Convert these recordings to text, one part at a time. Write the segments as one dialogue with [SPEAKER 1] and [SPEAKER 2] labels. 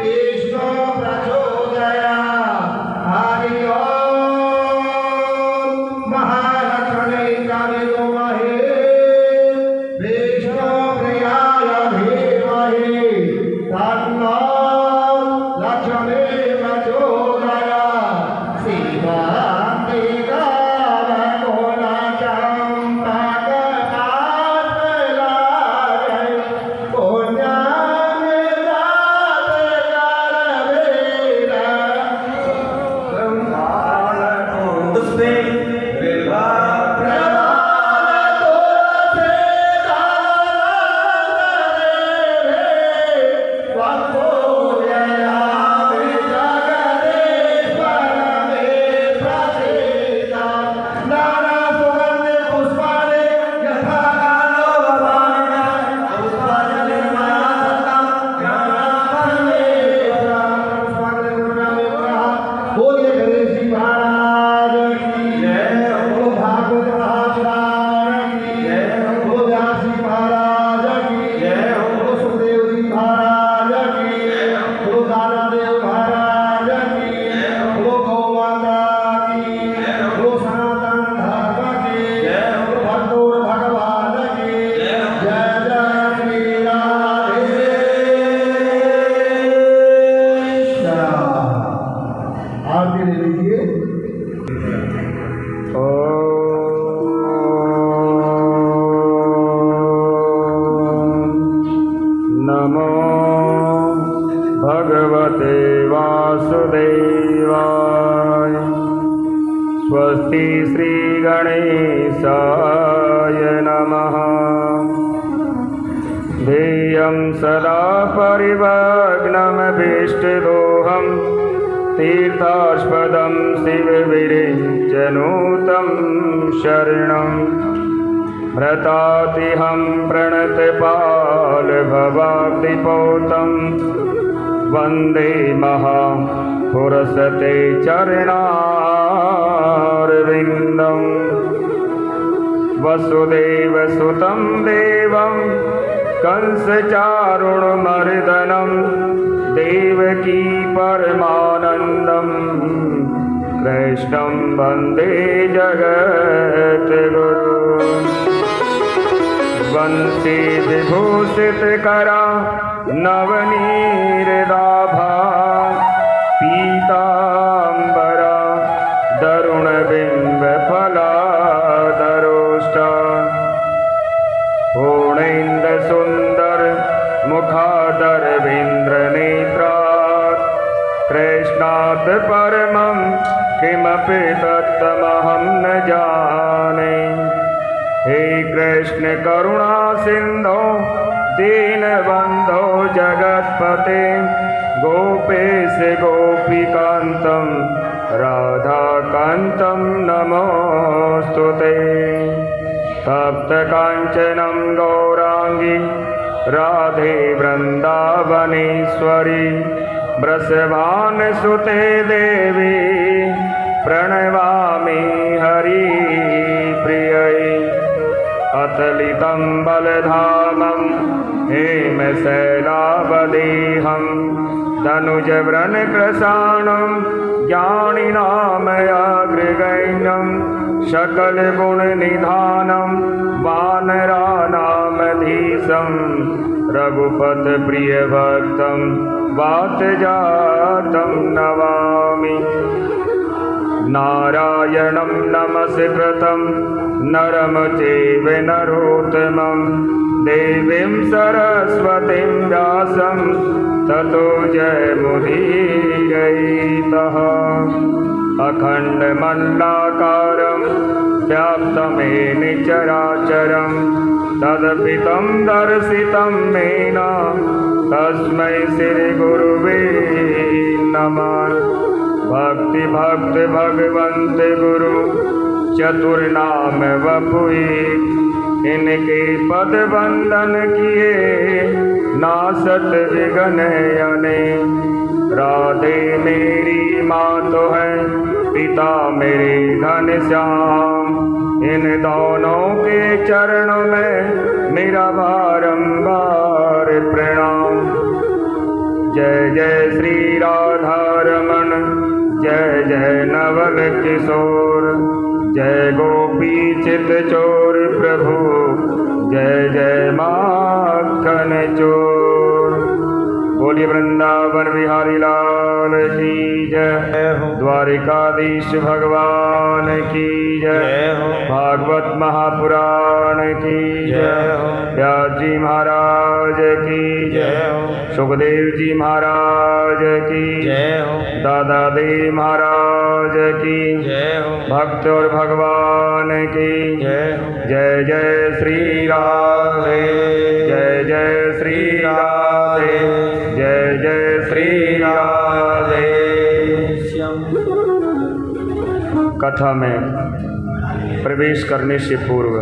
[SPEAKER 1] Krishna नमो भगवते वासुदेवाय। स्वस्ति श्री गणेशाय नमः। ध्येयं सदा परिभग्नमभीष्टदोहं तीर्थास्पदं शिवविरिञ्चनूतं शरणं। भ्रतातिहं प्रणतपालभवाब्धिपोतं वन्दे महापुरुषते चरणारविन्दम्। वसुदेवसुतं देवं कंसचारुणमर्दनं देवकी परमानन्दं कृष्णं वन्दे जगद्गुरुं। वंशी विभूषितकरा नवनीरदाभा पीताम्बरा दरुणबिम्बफलादरोष्टा। पूर्णेन्दुसुन्दर मुखादरविन्द्रनेत्रात् कृष्णात् परमं किमपि तत्त्वमहं न जाने। हे कृष्ण करुणा सिन्धो दीनबन्धो जगत्पते गोपेश गोपीकान्तं राधाकान्तं नमोऽस्तुते। तप्तकाञ्चनं गौराङ्गी राधे वृन्दावनेश्वरी वृषभानुसुते देवी प्रणमामि हरिप्रियै। अतलितं बलधामं हेमशैलावदेहं धनुजव्रणकृशाणं ज्ञानिनामयाग्रगण्यं सकलगुणनिधानं वानराणामधीशं रघुपतप्रियभक्तं वातजातं नमामि। नारायणं नमस्कृतं नरं चैव नरोत्तमं देवीं सरस्वतीं व्यासं ततो जयमुदीरयेतः। अखण्डमण्डलाकारं व्याप्तमेन चराचरं तदपितं दर्शितं येन तस्मै श्रीगुरुवे नमः। भक्ति भक्त भगवंत गुरु चतुर्नाम वपुए इनके पद वंदन किए नासत विघ्न अने। राधे मेरी माँ तो है पिता मेरे घनश्याम इन दोनों के चरणों में मेरा बारंबार प्रणाम। जय जय श्री राधारमण जय जय नवल किशोर जय गोपी चित चोर प्रभु जय जय माखन चोर। बोलिए वृंदावन बिहारी लाल की जय हो। द्वारिकाधीश भगवान की जय हो। भागवत महापुराण की जय हो। व्यास जी महाराज की जय हो। सुखदेव जी महाराज की जय हो। दादा देव महाराज की जय हो। भक्त और भगवान की जय हो। जय जय श्री राधे जय जय श्री राधे जय जय श्री राधे। कथा में प्रवेश करने से पूर्व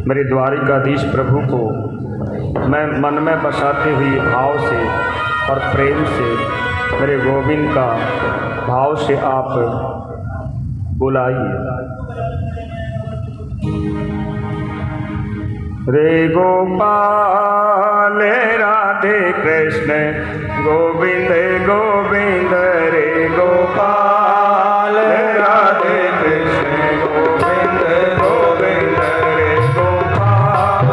[SPEAKER 1] मेरे द्वारिकाधीश प्रभु को मैं मन में बसाते हुए भाव से और प्रेम से मेरे गोविंद का भाव से आप बुलाइए। रे गोपाल राधे कृष्ण गोविंद गोविंद रे गोपाल राधे कृष्ण गोविंद गोविंद रे गोपाल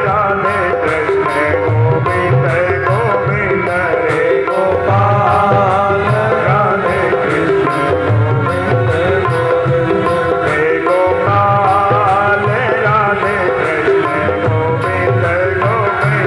[SPEAKER 1] राधे कृष्ण गोविंद गोविंद रे गोपाल राधे कृष्ण गोविंद गोविंद रे गोपाल राधे कृष्ण गोविंद गोविंद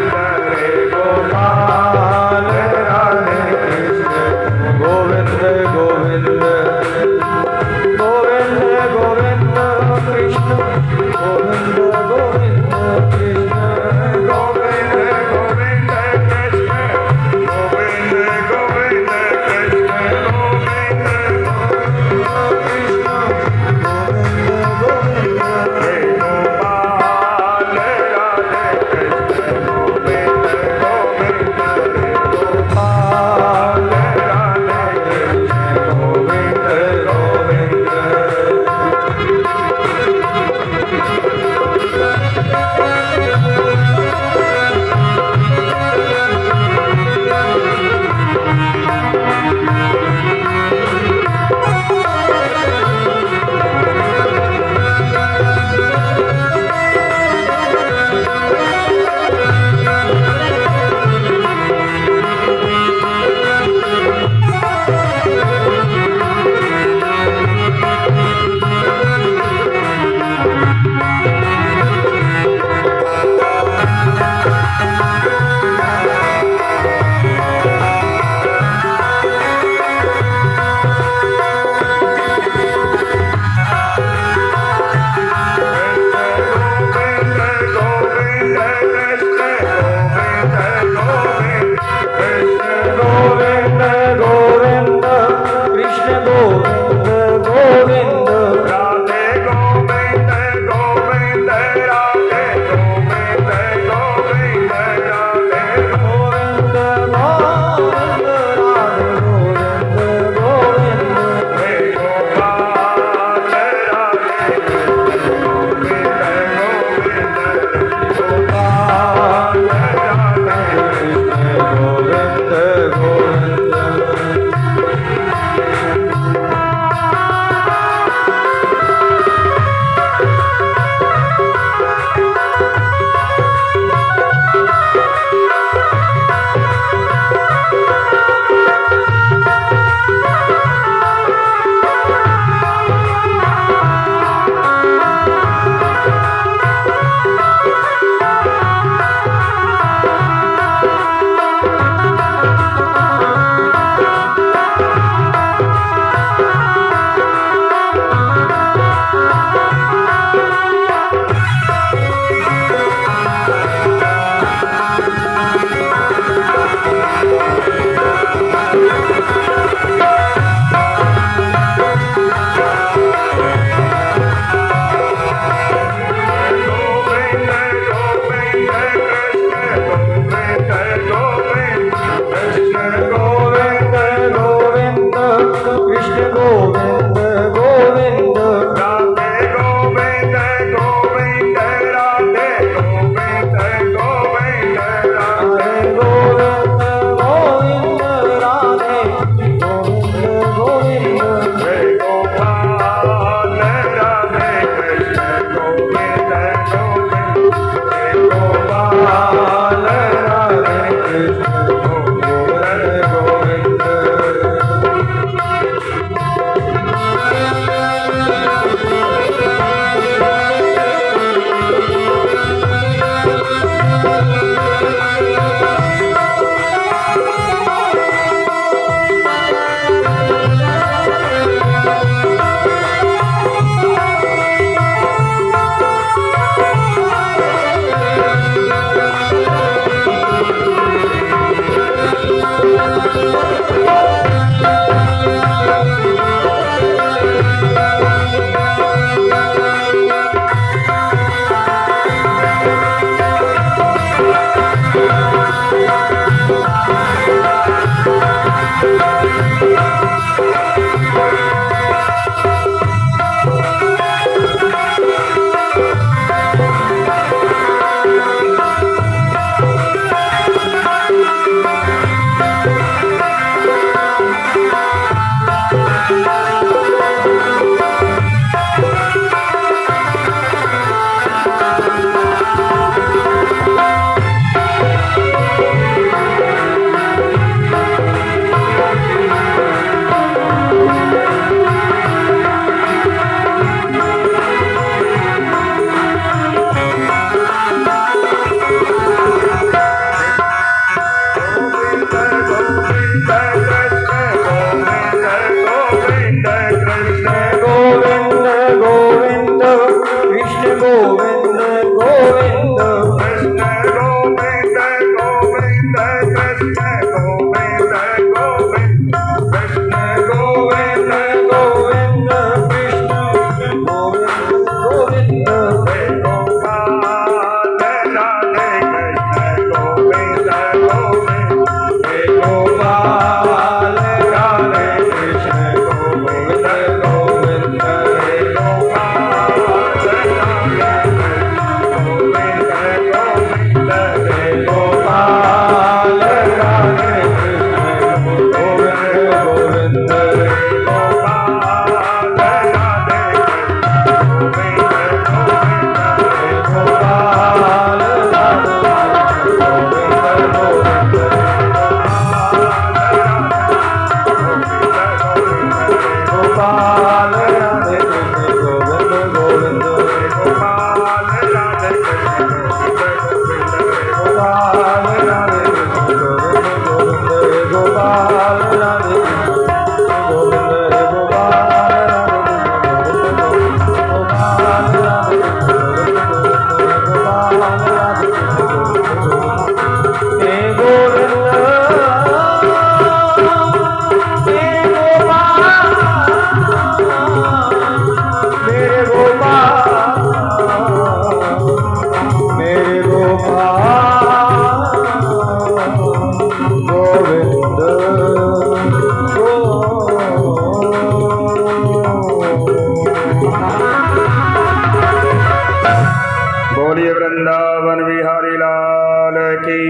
[SPEAKER 1] वृंदावन बिहारी लाल की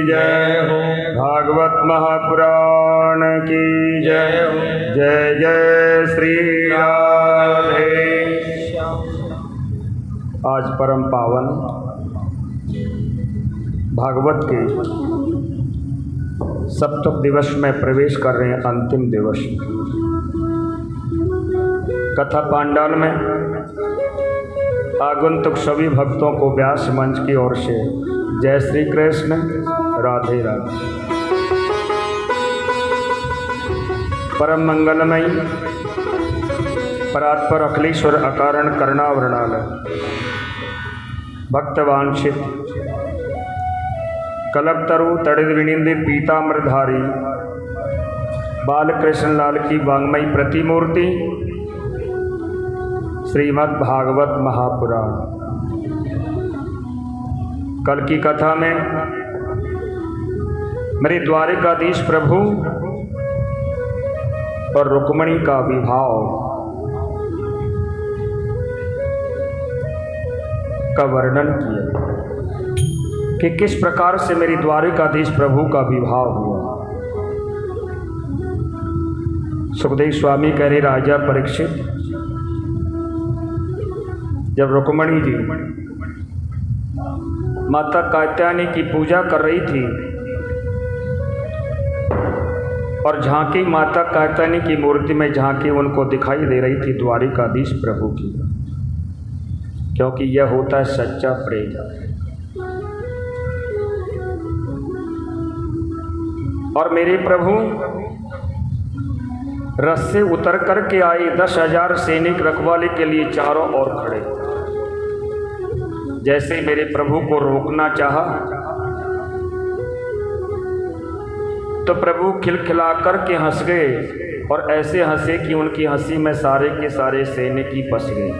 [SPEAKER 1] जय हो। भागवत महापुराण की जय हो। जय जय श्री राधे। आज परम पावन भागवत के सप्तम दिवस में प्रवेश कर रहे हैं, अंतिम दिवस। कथा पांडाल में आगंतुक सभी भक्तों को व्यास मंच की ओर से जय श्री कृष्ण, राधे राधे। परम मंगलमयी परात्पर अखिलेश्वर अकारण करुणावरणालय भक्तवांछित कल्पतरु तड़ित विनिंदित पीताम्रधारी बालकृष्ण लाल की वांग्मयी प्रतिमूर्ति श्रीमद् भागवत महापुराण। कल की कथा में मेरे द्वारिकाधीश प्रभु और रुक्मणी का विवाह का वर्णन किया कि किस प्रकार से मेरी द्वारिकाधीश प्रभु का विवाह हुआ। सुखदेव स्वामी कह रहे, राजा परीक्षित, जब रुक्मणी जी माता कात्यायनी की पूजा कर रही थी और झांकी माता कात्यायनी की मूर्ति में झांकी उनको दिखाई दे रही थी द्वारिकाधीश प्रभु की, क्योंकि यह होता है सच्चा प्रेम। और मेरे प्रभु रथ से उतर करके आए 10,000 सैनिक रखवाले के लिए चारों ओर खड़े। जैसे मेरे प्रभु को रोकना चाहा तो प्रभु खिलखिला करके हंस गए और ऐसे हंसे कि उनकी हंसी में सारे के सारे सैनिक ही फंस गए।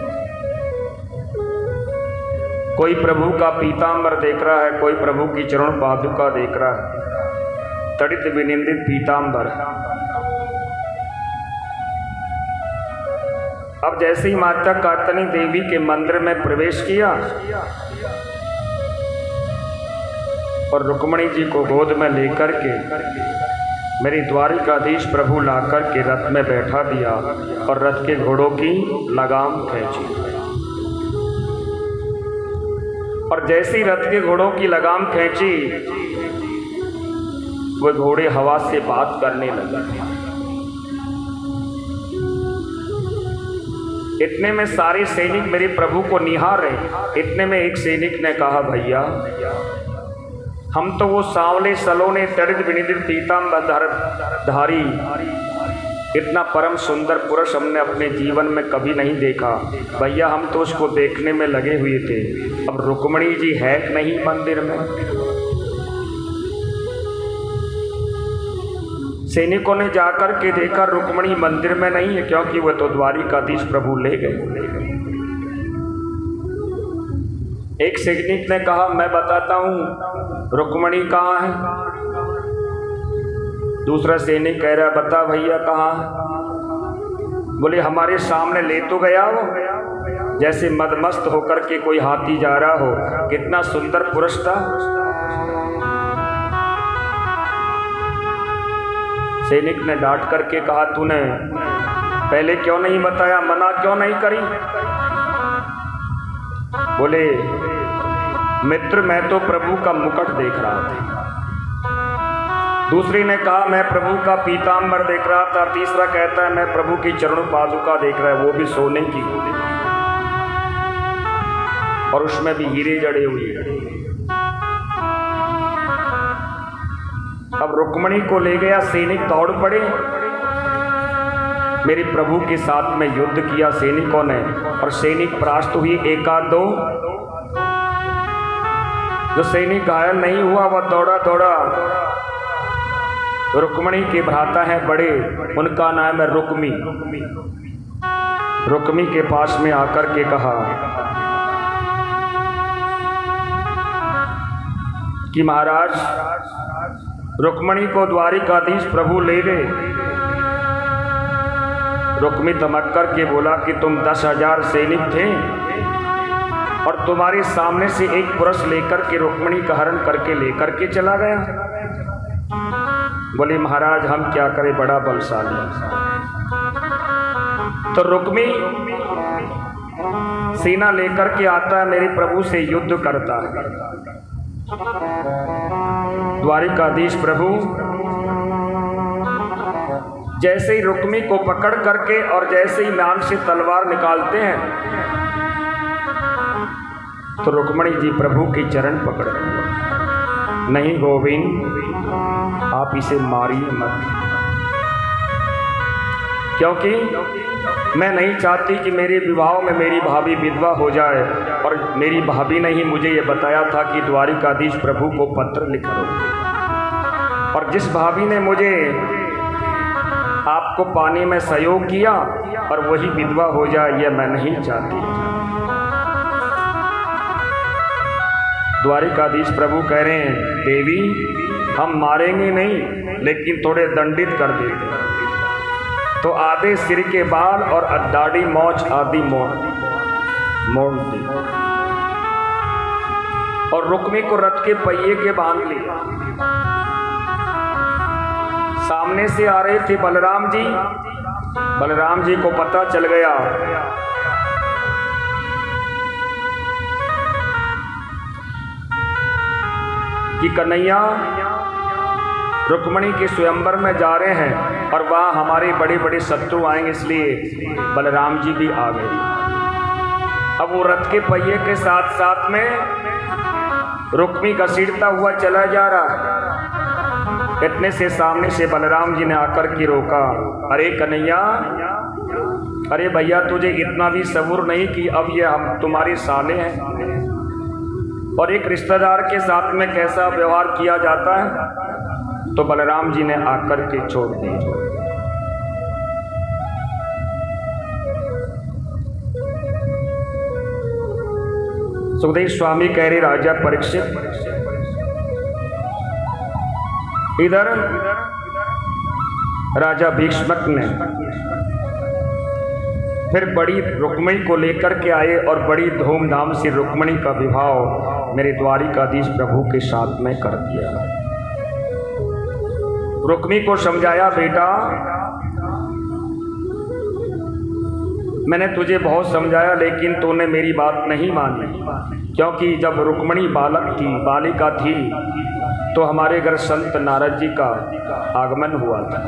[SPEAKER 1] कोई प्रभु का पीताम्बर देख रहा है, कोई प्रभु की चरण पादुका देख रहा है, तड़ित विनिंदित पीताम्बर अब जैसे ही माता कात्यायनी देवी के मंदिर में प्रवेश किया और रुक्मणी जी को गोद में लेकर के मेरी द्वारिकाधीश प्रभु लाकर के रथ में बैठा दिया और रथ के घोड़ों की लगाम खींची। और जैसे ही रथ के घोड़ों की लगाम खींची वो घोड़े हवा से बात करने लगे। इतने में सारे सैनिक मेरे प्रभु को निहार रहे। इतने में एक सैनिक ने कहा, भैया हम तो वो सांवले सलोने तड़ित विनिदित पीतांबर धारी इतना परम सुंदर पुरुष हमने अपने जीवन में कभी नहीं देखा। भैया हम तो उसको देखने में लगे हुए थे। अब रुक्मणी जी है नहीं मंदिर में। सैनिकों ने जाकर के देखा रुक्मणी मंदिर में नहीं है, क्योंकि वह तो द्वारिकाधीश प्रभु ले गए। एक सैनिक ने कहा, मैं बताता हूं रुक्मणी कहाँ है। दूसरा सैनिक कह रहा, बता भैया कहाँ है। बोले हमारे सामने ले तो गया वो, जैसे मदमस्त होकर के कोई हाथी जा रहा हो। कितना सुंदर पुरुष था। सैनिक ने डांट करके कहा, तूने पहले क्यों नहीं बताया, मना क्यों नहीं करी। बोले मित्र मैं तो प्रभु का मुकुट देख रहा था। दूसरी ने कहा मैं प्रभु का पीतांबर देख रहा था। तीसरा कहता है मैं प्रभु की चरण पादुका देख रहा है, वो भी सोने की और उसमें भी हीरे जड़े हुए। अब रुक्मणी को ले गया, सैनिक दौड़ पड़े। मेरे प्रभु के साथ में युद्ध किया सैनिकों ने और सैनिक परास्त हुए। एकाध दो जो सैनिक घायल नहीं हुआ वह दौड़ा दौड़ा रुक्मणी के भ्राता हैं बड़े, उनका नाम है रुक्मी। रुक्मी के पास में आकर के कहा कि महाराज रुक्मणी को द्वारिकाधीश प्रभु ले गए। रुक्मी धमक कर के बोला कि तुम 10,000 सैनिक थे और तुम्हारे सामने से एक पुरुष लेकर के रुक्मणी का हरण करके लेकर के चला गया। बोले महाराज हम क्या करें, बड़ा बलशाली। तो रुक्मी सेना लेकर के आता है, मेरे प्रभु से युद्ध करता है। द्वारिकाधीश प्रभु जैसे ही रुक्मी को पकड़ करके और जैसे ही म्यान से तलवार निकालते हैं तो रुक्मणी जी प्रभु के चरण पकड़ लिया। नहीं गोविंद आप इसे मारिए मत, क्योंकि मैं नहीं चाहती कि मेरे विवाह में मेरी भाभी विधवा हो जाए। और मेरी भाभी ने ही मुझे ये बताया था कि द्वारिकाधीश प्रभु को पत्र लिखो, और जिस भाभी ने मुझे आपको पाने में सहयोग किया और वही विधवा हो जाए, यह मैं नहीं चाहती। द्वारिकाधीश प्रभु कह रहे हैं देवी हम मारेंगे नहीं, लेकिन थोड़े दंडित कर देते। तो आधे सिर के बाल और दाढ़ी मोछ आदि मोड़ दी और रुक्मी को रथ के पहिए के बांध लिया। सामने से आ रहे थे बलराम जी। बलराम जी को पता चल गया कि कन्हैया रुक्मणी के स्वयंवर में जा रहे हैं और वहाँ हमारे बड़े बड़े शत्रु आएंगे, इसलिए बलराम जी भी आ गए। अब वो रथ के पहिए के साथ साथ में रुक्मी घसीटता हुआ चला जा रहा। इतने से सामने से बलराम जी ने आकर के रोका, अरे कन्हैया, अरे भैया तुझे इतना भी सबूर नहीं कि अब ये हम तुम्हारे साले हैं और एक रिश्तेदार के साथ में कैसा व्यवहार किया जाता है। तो बलराम जी ने आकर के छोड़ दिया। सुखदेव स्वामी कह रहे राजा परीक्षित, इधर राजा भीष्मक ने फिर बड़ी रुक्मिणी को लेकर के आए और बड़ी धूमधाम से रुक्मिणी का विवाह मेरे द्वारिकाधीश प्रभु के साथ में कर दिया। रुक्मिणी को समझाया, बेटा मैंने तुझे बहुत समझाया लेकिन तूने मेरी बात नहीं मानी, क्योंकि जब रुक्मिणी बालिका थी तो हमारे घर संत नारद जी का आगमन हुआ था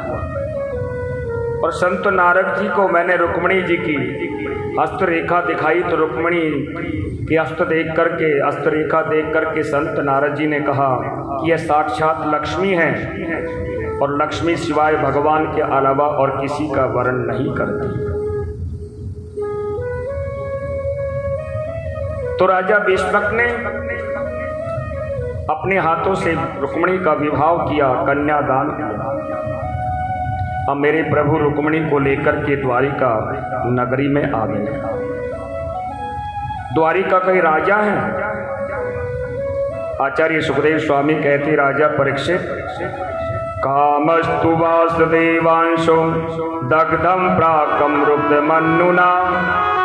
[SPEAKER 1] और संत नारद जी को मैंने रुक्मिणी जी की हस्तरेखा दिखाई तो रुक्मिणी की हस्तरेखा देख करके संत नारद जी ने कहा कि यह साक्षात लक्ष्मी है और लक्ष्मी सिवाय भगवान के अलावा और किसी का वर्ण नहीं करती। तो राजा भीष्मक ने अपने हाथों से रुक्मिणी का विवाह किया, कन्यादान किया। अब मेरे प्रभु रुक्मिणी को लेकर के द्वारिका नगरी में आ गए। द्वारिका के राजा हैं। आचार्य सुखदेव स्वामी कहते, राजा परीक्षित कामस्तु वासुदेवांशो दग्धम प्राकम रुद्रमन्नुना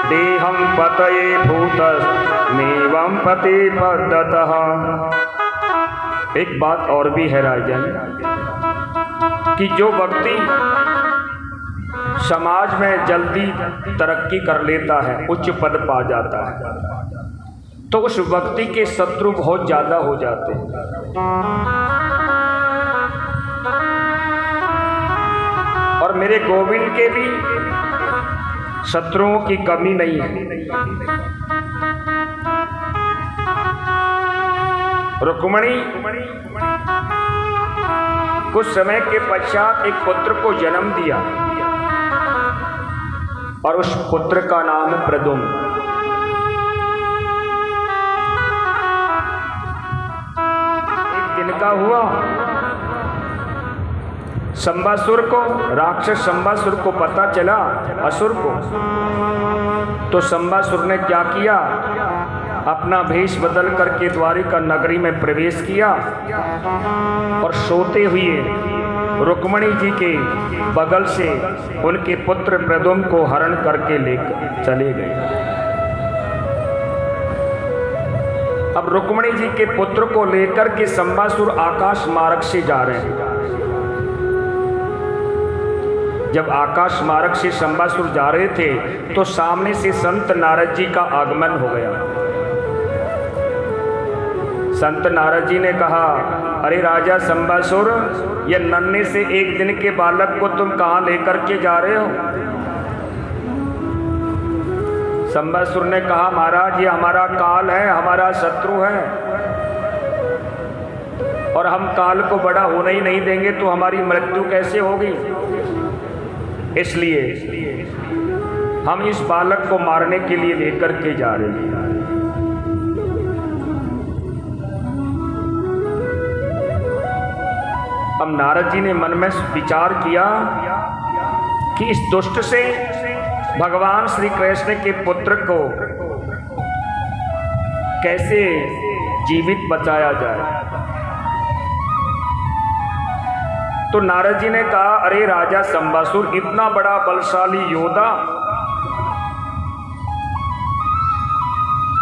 [SPEAKER 1] देहम पतये भूतस्नेवं पति पद्दतः। एक बात और भी है राजन कि जो व्यक्ति समाज में जल्दी तरक्की कर लेता है, उच्च पद पा जाता है, तो उस व्यक्ति के शत्रु बहुत ज्यादा हो जाते हैं। और मेरे गोविंद के भी शत्रुओं की कमी नहीं है। रुक्मिणी कुछ समय के पश्चात एक पुत्र को जन्म दिया और उस पुत्र का नाम है प्रद्युम्न। एक दिन का हुआ, शंबासुर को, राक्षस शंबासुर को पता चला, असुर को, तो शंबासुर ने क्या किया, अपना भेष बदल करके द्वारिका नगरी में प्रवेश किया और सोते हुए रुक्मिणी जी के बगल से उनके पुत्र प्रद्युम्न को हरण करके लेकर चले गए। अब रुक्मिणी जी के पुत्र को लेकर के शंबासुर आकाश मार्ग से जा रहे हैं। जब आकाश मार्ग से शंबासुर जा रहे थे तो सामने से संत नारद जी का आगमन हो गया। संत नारद जी ने कहा, अरे राजा शंबासुर, ये नन्हे से एक दिन के बालक को तुम कहाँ लेकर के जा रहे हो? शंबासुर ने कहा, महाराज ये हमारा काल है, हमारा शत्रु है और हम काल को बड़ा होने ही नहीं देंगे तो हमारी मृत्यु कैसे होगी। इसलिए हम इस बालक को मारने के लिए लेकर के जा रहे हैं। अब नारद जी ने मन में विचार किया कि इस दुष्ट से भगवान श्री कृष्ण के पुत्र को कैसे जीवित बचाया जाए। तो नारद जी ने कहा, अरे राजा शंबासुर, इतना बड़ा बलशाली योद्धा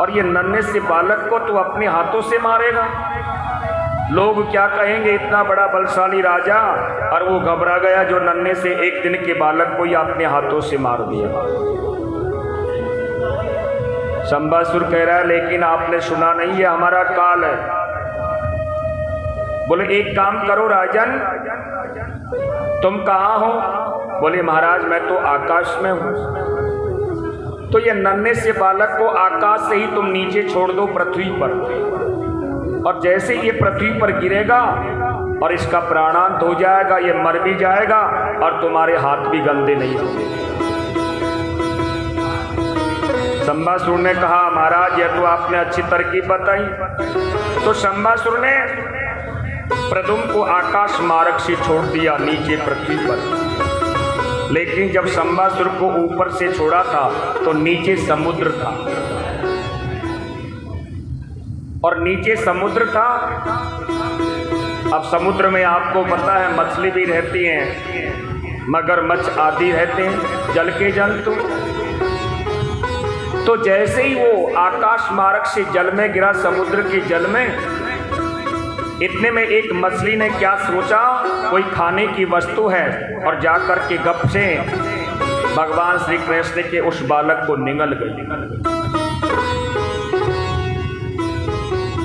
[SPEAKER 1] और ये नन्हे से बालक को तू अपने हाथों से मारेगा? लोग क्या कहेंगे, इतना बड़ा बलशाली राजा, और वो घबरा गया जो नन्हे से एक दिन के बालक को ही अपने हाथों से मार दिया। शंबासुर कह रहा है, लेकिन आपने सुना नहीं, है हमारा काल है। बोले एक काम करो राजन, तुम कहाँ हो? बोले महाराज मैं तो आकाश में हूँ। तो ये नन्हे से बालक को आकाश से ही तुम नीचे छोड़ दो पृथ्वी पर, और जैसे ये पृथ्वी पर गिरेगा और इसका प्राणांत हो जाएगा, ये मर भी जाएगा और तुम्हारे हाथ भी गंदे नहीं होंगे। शंबासुर ने कहा, महाराज यह तो आपने अच्छी तरकीब बताई। तो शंबासुर ने प्रद्युम्न को आकाश मार्ग से छोड़ दिया नीचे पृथ्वी पर। लेकिन जब शंबासुर को ऊपर से छोड़ा था तो नीचे समुद्र था, और नीचे समुद्र था। अब समुद्र में आपको पता है मछली भी रहती हैं, मगरमच्छ आदि रहते हैं, जल के जंतु। तो जैसे ही वो आकाश मार्ग से जल में गिरा, समुद्र के जल में, इतने में एक मछली ने क्या सोचा, कोई खाने की वस्तु है, और जाकर के गप से भगवान श्री कृष्ण के उस बालक को निगल गई।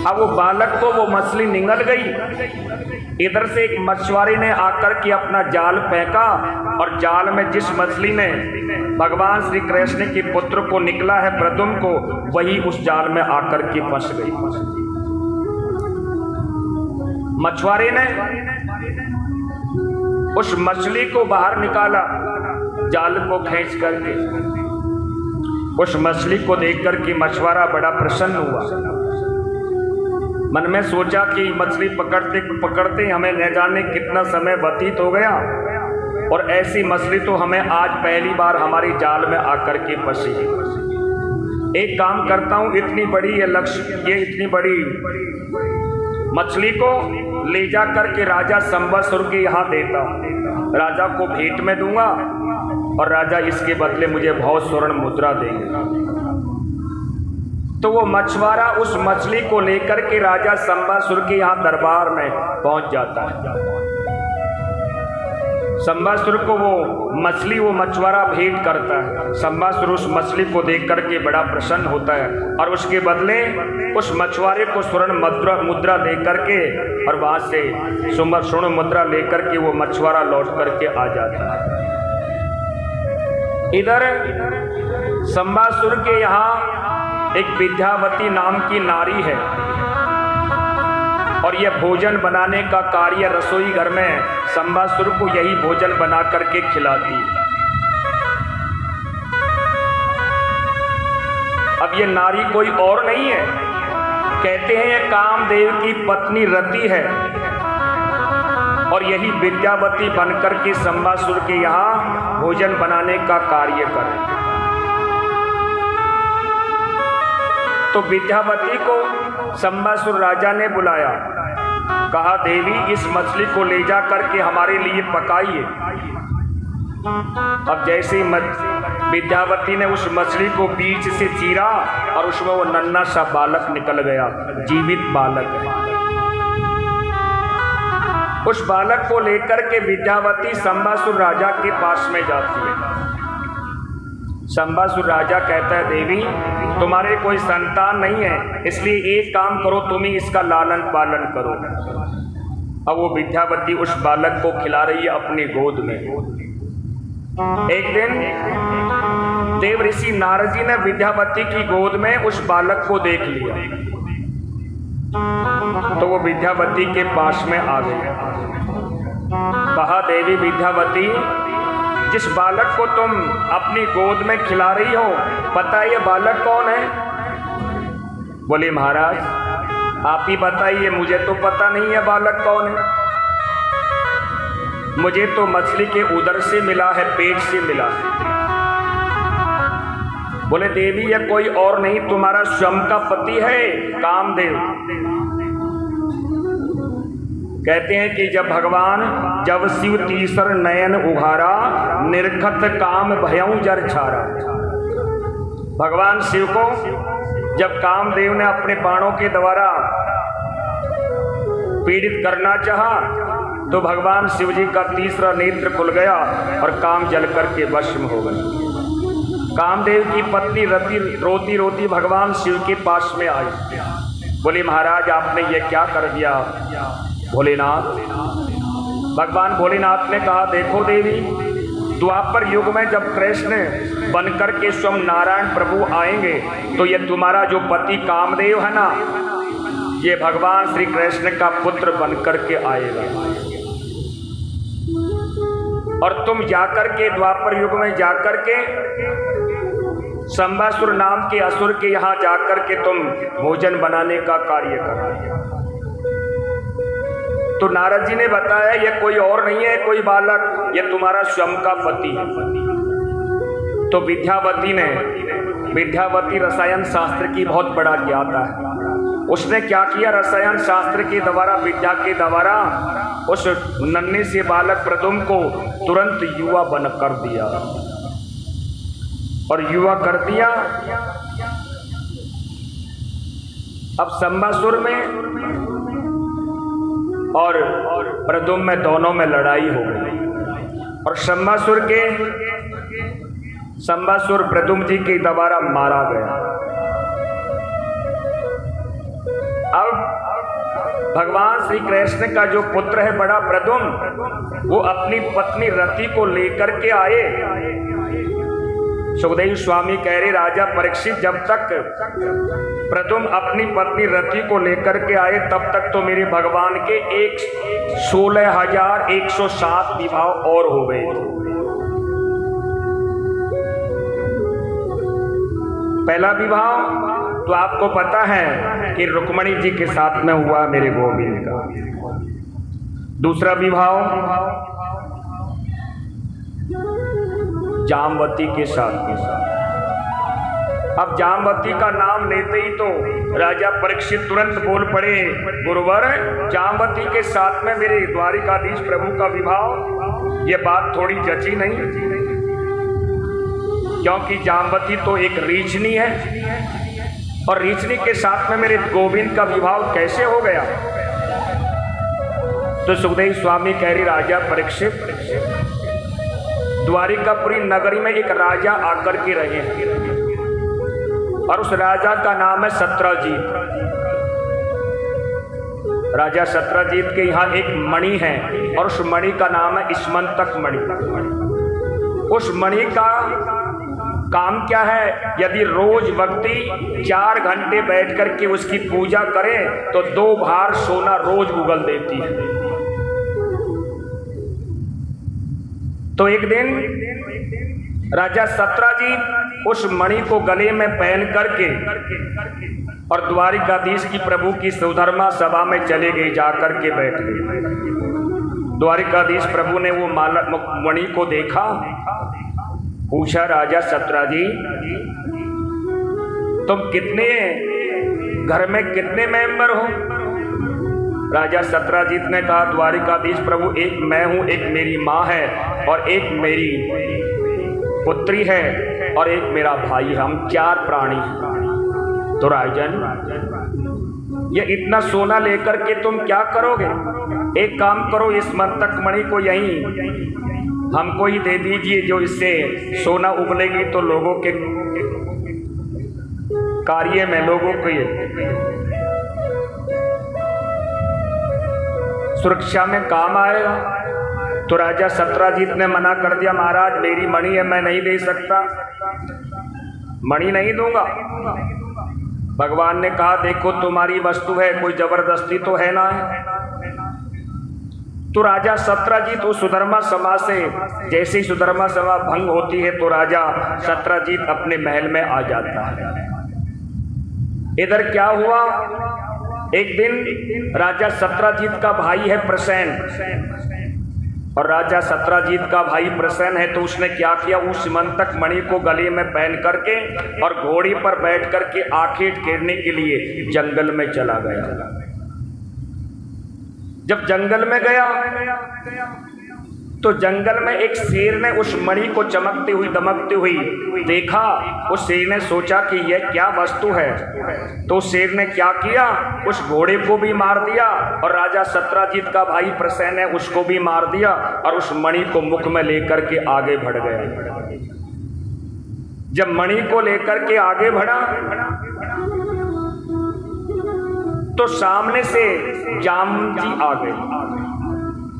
[SPEAKER 1] अब वो बालक को वो मछली निगल गई। इधर से एक मछुआरे ने आकर के अपना जाल फेंका, और जाल में जिस मछली ने भगवान श्री कृष्ण के पुत्र को निकला है, प्रद्युम्न को, वही उस जाल में आकर के फंस गई। मछुआरे ने उस मछली को बाहर निकाला, जाल को खींच करके। उस मछली को देख करके मछुआरा बड़ा प्रसन्न हुआ। मन में सोचा कि मछली पकड़ते पकड़ते हमें न जाने कितना समय व्यतीत हो गया, और ऐसी मछली तो हमें आज पहली बार हमारी जाल में आकर के फंसी। एक काम करता हूँ, इतनी बड़ी ये इतनी बड़ी मछली को ले जा करके राजा संबसुर के यहाँ देता हूँ, राजा को भेंट में दूंगा, और राजा इसके बदले मुझे बहुत स्वर्ण मुद्रा देंगे। तो वो मछुआरा उस मछली को लेकर के राजा संबासुर के यहाँ दरबार में पहुंच जाता है। संबासुर को वो मछुआरा भेंट करता है। संबासुर उस मछली को देख करके बड़ा प्रसन्न होता है, और उसके बदले उस मछुआरे को स्वर्ण मुद्रा दे करके, और वहां से स्वर्ण मुद्रा लेकर के वो मछुआरा लौट करके आ जाता है। इधर संबासुर के यहाँ एक विद्यावती नाम की नारी है, और यह भोजन बनाने का कार्य रसोई घर में संबासुर को यही भोजन बना करके खिलाती है। अब ये नारी कोई और नहीं है, कहते हैं ये कामदेव की पत्नी रति है, और यही विद्यावती बनकर के संबासुर के यहाँ भोजन बनाने का कार्य करे। तो विद्यावती को संबासुर राजा ने बुलाया, कहा देवी इस मछली को ले जा करके हमारे लिए पकाइए। अब जैसे ही विद्यावती ने उस मछली को बीच से चीरा, और उसमें वो नन्हा सा बालक निकल गया, जीवित बालक है। उस बालक को लेकर के विद्यावती संबासुर राजा के पास में जाती है। संबासुर राजा कहता है देवी तुम्हारे कोई संतान नहीं है, इसलिए एक काम करो, तुम ही इसका लालन पालन करो। अब वो विद्यावती उस बालक को खिला रही है अपनी गोद में। एक दिन देव ऋषि नारद जी ने विद्यावती की गोद में उस बालक को देख लिया, तो वो विद्यावती के पास में आ गए। कहा देवी विद्यावती जिस बालक को तुम अपनी गोद में खिला रही हो, पता है ये बालक कौन है? बोले महाराज आप ही बताइए, मुझे तो पता नहीं है बालक कौन है। मुझे तो मछली के उदर से मिला है, पेट से मिला है। बोले देवी यह कोई और नहीं तुम्हारा स्वयं का पति है कामदेव। कहते हैं कि जब शिव तीसर नयन उघारा, निर्खत काम भयऊ जर छारा। भगवान शिव को जब कामदेव ने अपने बाणों के द्वारा पीड़ित करना चाहा, तो भगवान शिव जी का तीसरा नेत्र खुल गया और काम जल करके भस्म हो गया। कामदेव की पत्नी रति रोती रोती भगवान शिव के पास में आई। बोली महाराज आपने ये क्या कर दिया? भोलेनाथ, भगवान भोलेनाथ ने कहा देखो देवी, द्वापर युग में जब कृष्ण बनकर के स्वयं नारायण प्रभु आएंगे, तो ये तुम्हारा जो पति कामदेव है ना, ये भगवान श्री कृष्ण का पुत्र बनकर के आएगा। और तुम जाकर के द्वापर युग में जाकर के संबासुर नाम के असुर के यहाँ जाकर के तुम भोजन बनाने का कार्य करो। तो नारद जी ने बताया ये कोई और नहीं है कोई बालक, ये तुम्हारा स्वयं का पति है। तो विद्यावती रसायन शास्त्र की बहुत बड़ा ज्ञाता है। उसने क्या किया, रसायन शास्त्र के द्वारा, विद्या के द्वारा उस नन्हे से बालक प्रद्युम्न को तुरंत युवा बन कर दिया। और युवा कर दिया अब संबासुर में और प्रद्युम्न में दोनों में लड़ाई हो गई और संबासुर प्रद्युम्न जी के द्वारा मारा गया। अब भगवान श्री कृष्ण का जो पुत्र है बड़ा प्रद्युम्न, वो अपनी पत्नी रति को लेकर के आए। सुखदेव स्वामी कह रहे राजा परीक्षित, जब तक प्रद्युम्न अपनी पत्नी रति को लेकर के आए तब तक तो मेरे भगवान के 16,107 विवाह और हो गए थे। पहला विवाह तो आपको पता है कि रुक्मणी जी के साथ में हुआ मेरे गोविंद का। दूसरा विवाह जामवती के साथ। अब जामवती का नाम लेते ही तो राजा परीक्षित तुरंत बोल पड़े, गुरुवर जामवती के साथ में मेरे द्वारिकाधीश प्रभु का विवाह, ये बात थोड़ी जची नहीं, क्योंकि जामवती तो एक रीछनी है और रीछनी के साथ में मेरे गोविंद का विवाह कैसे हो गया। तो सुखदेव स्वामी कह रही राजा परीक्षित, द्वारिकापुरी नगरी में एक राजा आकर के रहे और उस राजा का नाम है सत्रजीत। राजा सत्रजीत के यहाँ एक मणि है और उस मणि का नाम है स्मंतक मणि। उस मणि का काम क्या है, यदि रोज व्यक्ति 4 घंटे बैठ करके उसकी पूजा करे तो 2 भार सोना रोज उगल देती है। तो एक दिन राजा सत्रजीत उस मणि को गले में पहन करके और द्वारिकाधीश की प्रभु की सुधर्मा सभा में चले गए, जाकर के बैठ गए। द्वारिकाधीश प्रभु ने वो मणि को देखा, पूछा राजा सत्रजीत तुम कितने घर में कितने मेंबर हो। राजा सत्रजीत ने कहा द्वारिकाधीश प्रभु, एक मैं हूं, एक मेरी माँ है और एक मेरी पुत्री है और एक मेरा भाई है, हम 4 प्राणी हैं। तो राजन ये इतना सोना लेकर के तुम क्या करोगे, एक काम करो, इस मंतक मणि को यहीं हमको ही दे दीजिए, जो इससे सोना उगलेगी तो लोगों के कार्य में, लोगों के सुरक्षा में काम आएगा। तो राजा सत्रजीत ने मना कर दिया, महाराज मेरी मणि है, मैं नहीं दे सकता, मणि नहीं दूंगा। भगवान ने कहा देखो तुम्हारी वस्तु है, कोई जबरदस्ती तो है ना है। तो राजा सत्रजीत उस सुधर्मा सभा से, जैसे ही सुधर्मा सभा भंग होती है तो राजा सत्रजीत अपने महल में आ जाता है। इधर क्या हुआ, एक दिन राजा सत्रजीत का भाई है प्रसेन, और राजा सत्रजीत का भाई प्रसेन है तो उसने क्या किया, उस मंतक मणि को गले में पहन करके और घोड़ी पर बैठ करके आखेट घेरने के लिए जंगल में चला गया। जब जंगल में गया तो जंगल में एक शेर ने उस मणि को चमकती हुई दमकती हुई देखा। उस शेर ने सोचा कि यह क्या वस्तु है, तो शेर ने क्या किया, उस घोड़े को भी मार दिया और राजा सत्रजीत का भाई प्रसेन है उसको भी मार दिया और उस मणि को मुख में लेकर के आगे बढ़ गया। जब मणि को लेकर के आगे बढ़ा तो सामने से जामन जी आ गए,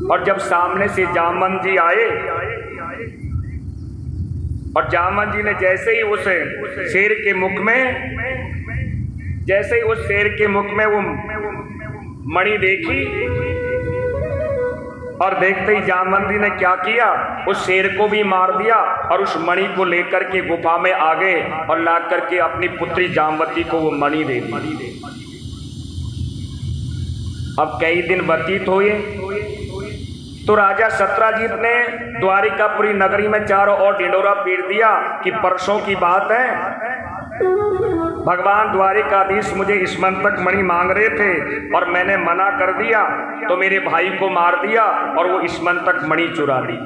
[SPEAKER 1] और जब सामने से जामन जी आए और जामन जी ने जैसे ही उस शेर के मुख में, जैसे ही उस शेर के मुख में वो मणि देखी और देखते ही जामन जी ने क्या किया, उस शेर को भी मार दिया और उस मणि को लेकर के गुफा में आ गए और ला करके अपनी पुत्री जामवती को वो मणि दे दी। अब कई दिन व्यतीत हुए तो राजा सत्रजीत ने द्वारिकापुरी नगरी में चारों ओर ढिंढोरा पीट दिया कि परसों की बात है, भगवान द्वारिकाधीश मुझे स्मंतक मणि मांग रहे थे और मैंने मना कर दिया तो मेरे भाई को मार दिया और वो स्मंतक मणि चुरा ली।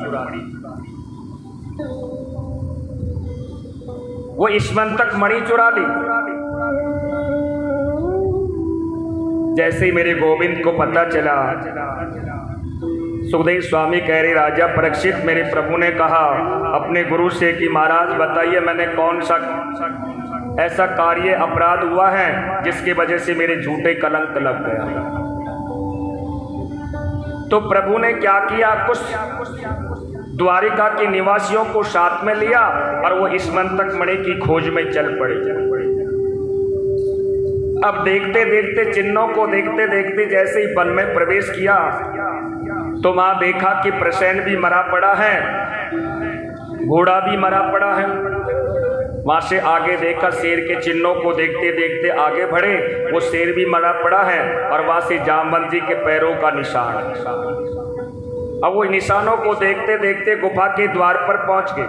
[SPEAKER 1] वो स्मंतक मणि चुरा ली। जैसे ही मेरे गोविंद को पता चला, सुखदेव स्वामी कह रहे, राजा परीक्षित, मेरे प्रभु ने कहा अपने गुरु से कि महाराज बताइए मैंने कौन सा ऐसा कार्य अपराध हुआ है जिसकी वजह से मेरे झूठे कलंक लग गया। तो प्रभु ने क्या किया, कुछ द्वारिका के निवासियों को साथ में लिया और वो स्मंतक मणि की खोज में चल पड़े। अब देखते देखते, चिन्हों को देखते देखते जैसे ही वन में प्रवेश किया तो वहां देखा कि प्रसेन भी मरा पड़ा है, घोड़ा भी मरा पड़ा है। वहां से आगे देखा, शेर के चिन्हों को देखते देखते आगे बढ़े, वो शेर भी मरा पड़ा है और वहां से जामवंत जी के पैरों का निशान। अब वो निशानों को देखते देखते गुफा के द्वार पर पहुंच गए।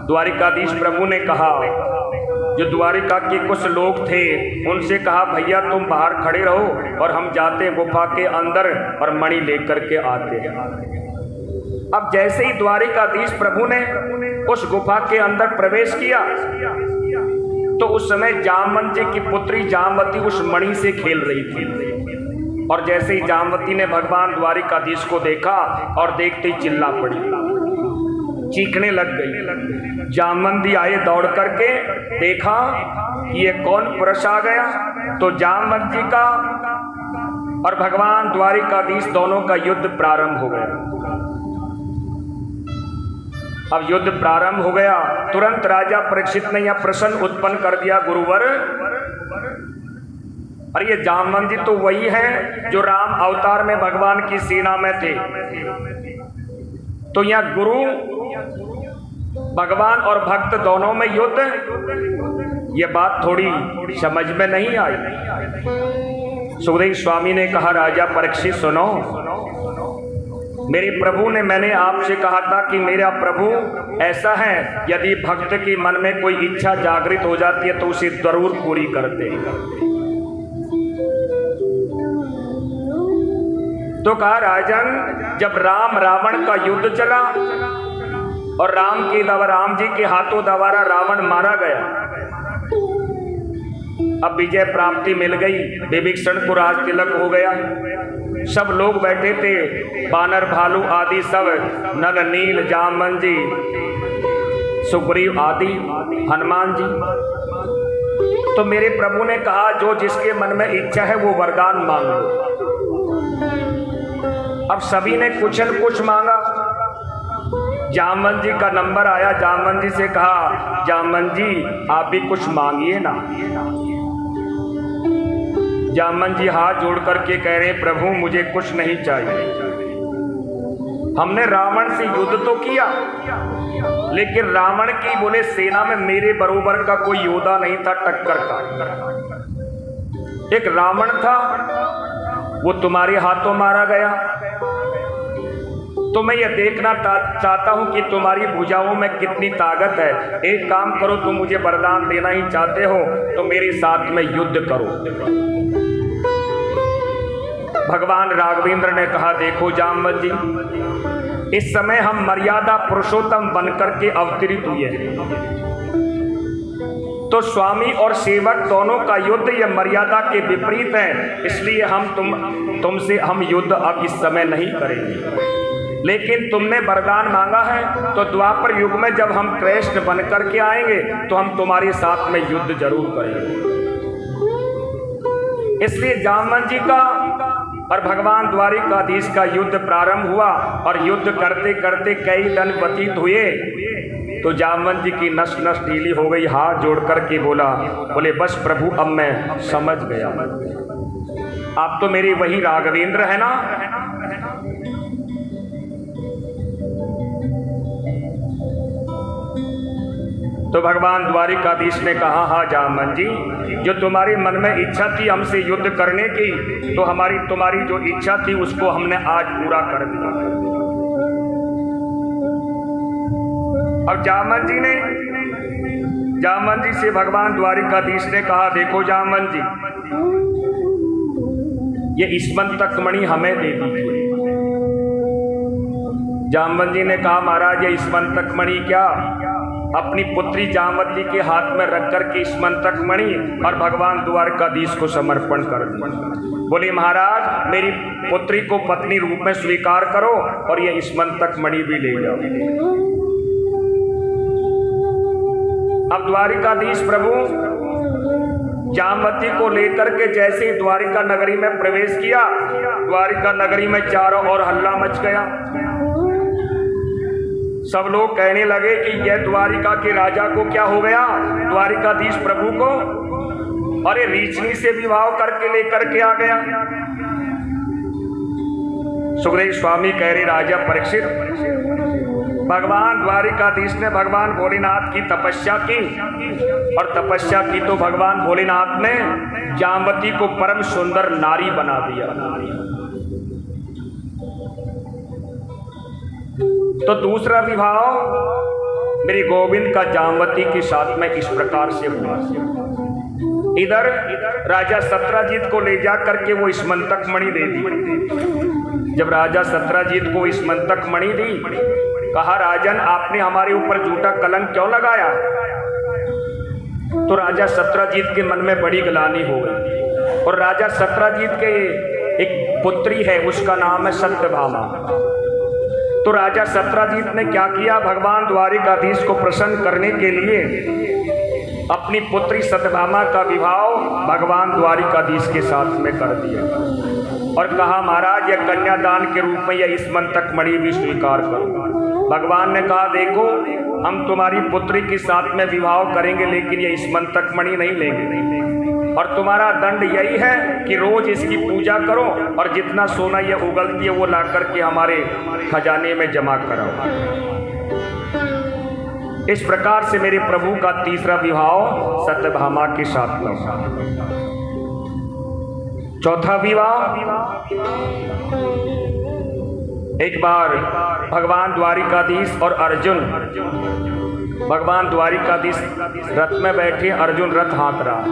[SPEAKER 1] द्वारिकाधीश प्रभु ने कहा, जो द्वारिका के कुछ लोग थे उनसे कहा, भैया तुम बाहर खड़े रहो और हम जाते हैं गुफा के अंदर और मणि लेकर के आते हैं। अब जैसे ही द्वारिकाधीश प्रभु ने उस गुफा के अंदर प्रवेश किया तो उस समय जामवंत जी की पुत्री जामवती उस मणि से खेल रही थी। और जैसे ही जामवती ने भगवान द्वारिकाधीश को देखा और देखते ही चिल्ला पड़ी, चीखने लग गई। जामवंत जी आए दौड़ करके, देखा ये कौन पुरुष आ गया। तो जामवंत जी का और भगवान द्वारिकाधीश दोनों का युद्ध प्रारंभ हो गया। अब युद्ध प्रारंभ हो गया, तुरंत राजा परीक्षित ने यह प्रश्न उत्पन्न कर दिया, गुरुवर अरे ये जामवंत जी तो वही है जो राम अवतार में भगवान की सेना में थे। तो यहाँ गुरु भगवान और भक्त दोनों में युद्ध, ये बात थोड़ी समझ में नहीं आई। सुखदेव स्वामी ने कहा, राजा परीक्षित सुनो, मेरे प्रभु ने, मैंने आपसे कहा था कि मेरा प्रभु ऐसा है, यदि भक्त के मन में कोई इच्छा जागृत हो जाती है तो उसे जरूर पूरी करते हैं। तो कहा, राजन जब राम रावण का युद्ध चला और राम जी के हाथों द्वारा रावण मारा गया, अब विजय प्राप्ति मिल गई, विभीषण को राज तिलक हो गया, सब लोग बैठे थे, बानर भालू आदि सब, नल नील जामवंत जी, सुग्रीव आदि, हनुमान जी। तो मेरे प्रभु ने कहा, जो जिसके मन में इच्छा है वो वरदान मांग लो। अब सभी ने कुछ न कुछ मांगा। जामवंत जी का नंबर आया, जामवंत जी से कहा, जामवंत जी आप भी कुछ मांगिए ना। जामवंत जी हाथ जोड़ करके कह रहे, प्रभु मुझे कुछ नहीं चाहिए। हमने रावण से युद्ध तो किया, लेकिन रावण की बोले सेना में मेरे बरोबर का कोई योद्धा नहीं था टक्कर का। एक रावण था, वो तुम्हारे हाथों मारा गया। तो मैं ये देखना चाहता हूं कि तुम्हारी भुजाओं में कितनी ताकत है। एक काम करो, तुम मुझे वरदान देना ही चाहते हो तो मेरे साथ में युद्ध करो। भगवान राघवेंद्र ने कहा, देखो जामवंत जी, इस समय हम मर्यादा पुरुषोत्तम बनकर के अवतरित हुए हैं। तो स्वामी और सेवक दोनों का युद्ध यह मर्यादा के विपरीत है, इसलिए हम तुमसे हम युद्ध अब इस समय नहीं करेंगे। लेकिन तुमने वरदान मांगा है तो द्वापर युग में जब हम कृष्ण बन करके आएंगे तो हम तुम्हारे साथ में युद्ध जरूर करेंगे। इसलिए जामवंत जी का और भगवान द्वारिकाधीश का युद्ध प्रारंभ हुआ और युद्ध करते करते कई दिन व्यतीत हुए तो जामवंत जी की नस नस ढीली हो गई। हाथ जोड़ करके बोले बस प्रभु अब मैं समझ गया, आप तो मेरे वही राघवेंद्र है ना। तो भगवान द्वारिकाधीश ने कहा, हाँ जामवंत जी, जो तुम्हारे मन में इच्छा थी हमसे युद्ध करने की, तो तुम्हारी जो इच्छा थी उसको हमने आज पूरा कर दिया। अब जामवंत जी से भगवान द्वारिकाधीश ने कहा, देखो जामवंत जी, ये स्मंतक मणि हमें दे दीजिए। जामवंत जी ने कहा, महाराज ये स्मंतक मणि क्या, अपनी पुत्री जामवती के हाथ में रख करके स्मंतक मणि और भगवान द्वारकाधीश को समर्पण कर दी। बोली महाराज मेरी पुत्री को पत्नी रूप में स्वीकार करो और ये स्मंतक मणि भी ले जाओ। अब द्वारिकाधीश प्रभु जामवती को लेकर के जैसे ही द्वारिका नगरी में प्रवेश किया, द्वारिका नगरी में चारों ओर हल्ला मच गया। सब लोग कहने लगे कि यह द्वारिका के राजा को क्या हो गया, द्वारिकाधीश प्रभु को अरे रीछनी से विवाह करके लेकर के आ गया। सुखदेव स्वामी कह रहे राजा परीक्षित, भगवान द्वारिकाधीश ने भगवान भोलेनाथ की तपस्या की और तपस्या की तो भगवान भोलेनाथ ने जामवती को परम सुंदर नारी बना दिया। तो दूसरा विवाह मेरे गोविंद का जामवती के साथ में इस प्रकार से हुआ। इधर राजा सत्राजीत को ले जा करके वो स्मंतक मणि दे दी। जब राजा सत्राजीत को स्मंतक मणि दी, कहा राजन आपने हमारे ऊपर झूठा कलंक क्यों लगाया। तो राजा सत्राजीत के मन में बड़ी ग्लानि हो गई और राजा सत्राजीत के एक पुत्री है, उसका नाम है सत्यभामा। तो राजा सत्राजीत ने क्या किया, भगवान द्वारिकाधीश को प्रसन्न करने के लिए अपनी पुत्री सत्यभामा का विवाह भगवान द्वारिकाधीश के साथ में कर दिया और कहा महाराज यह कन्यादान के रूप में यह स्मंतक मणि भी स्वीकार करो। भगवान ने कहा देखो हम तुम्हारी पुत्री के साथ में विवाह करेंगे लेकिन यह स्मंतक मणि नहीं लेंगे और तुम्हारा दंड यही है कि रोज इसकी पूजा करो और जितना सोना ये उगलती है वो ला करके हमारे खजाने में जमा कराओ। इस प्रकार से मेरे प्रभु का तीसरा विवाह सत्यभामा के साथ हुआ। चौथा विवाह, एक बार भगवान द्वारिकाधीश और अर्जुन, भगवान द्वारिकाधीश रथ में बैठे, अर्जुन रथ हाँक रहा।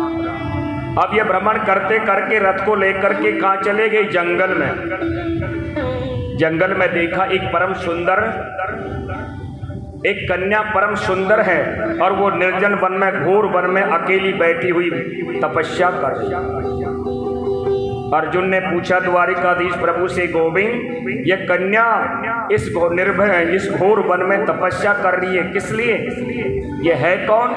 [SPEAKER 1] अब ये भ्रमण करते करके रथ को लेकर के कहाँ चले गए, जंगल में। जंगल में देखा एक परम सुंदर, एक कन्या परम सुंदर है और वो निर्जन वन में, घोर वन में अकेली बैठी हुई तपस्या कर रही। अर्जुन ने पूछा द्वारिकाधीश प्रभु से, गोविंद ये कन्या इस निर्भय इस घोर वन में तपस्या कर रही है, किस लिए, ये है कौन।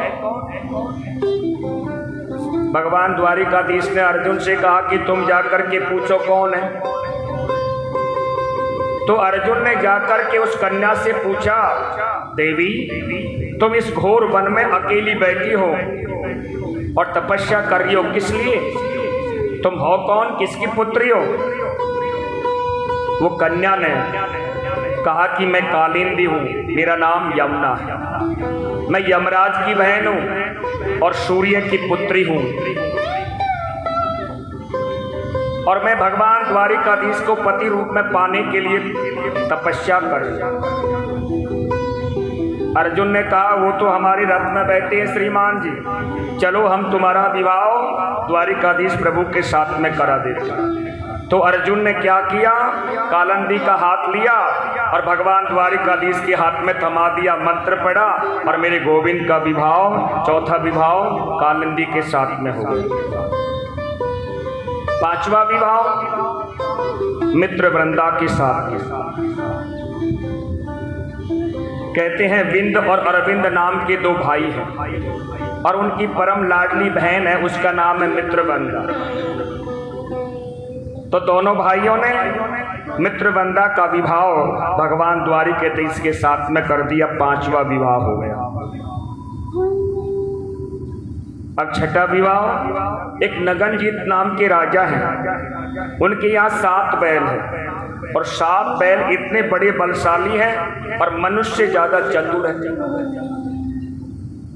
[SPEAKER 1] भगवान द्वारिकाधीश ने अर्जुन से कहा कि तुम जाकर के पूछो कौन है। तो अर्जुन ने जाकर के उस कन्या से पूछा, देवी तुम इस घोर वन में अकेली बैठी हो और तपस्या कर रही हो, किस लिए, तुम हो कौन, किसकी पुत्री हो। वो कन्या ने कहा कि मैं कालिंदी हूँ, मेरा नाम यमुना है, मैं यमराज की बहन हूँ और सूर्य की पुत्री हूँ और मैं भगवान द्वारिकाधीश को पति रूप में पाने के लिए तपस्या कर रही हूँ। अर्जुन ने कहा वो तो हमारे रथ में बैठे हैं श्रीमान जी, चलो हम तुम्हारा विवाह द्वारिकाधीश प्रभु के साथ में करा देते हैं। तो अर्जुन ने क्या किया, कालिंदी का हाथ लिया और भगवान द्वारिकाधीश के हाथ में थमा दिया, मंत्र पढ़ा और मेरे गोविंद का विवाह, चौथा विवाह कालिंदी के साथ में हो गया। पांचवा विवाह मित्र वृंदा के साथ। कहते हैं विंद और अरविंद नाम के दो भाई हैं और उनकी परम लाडली बहन है, उसका नाम है मित्रवंदा। तो दोनों भाइयों ने मित्रवंदा का विवाह भगवान द्वारिकाधीश के साथ में कर दिया, पांचवा विवाह हो गया। अब छठा विवाह, एक नगनजीत नाम के राजा हैं, उनके यहाँ 7 बैल हैं और 7 बैल इतने बड़े बलशाली हैं और मनुष्य से ज्यादा चतुर है।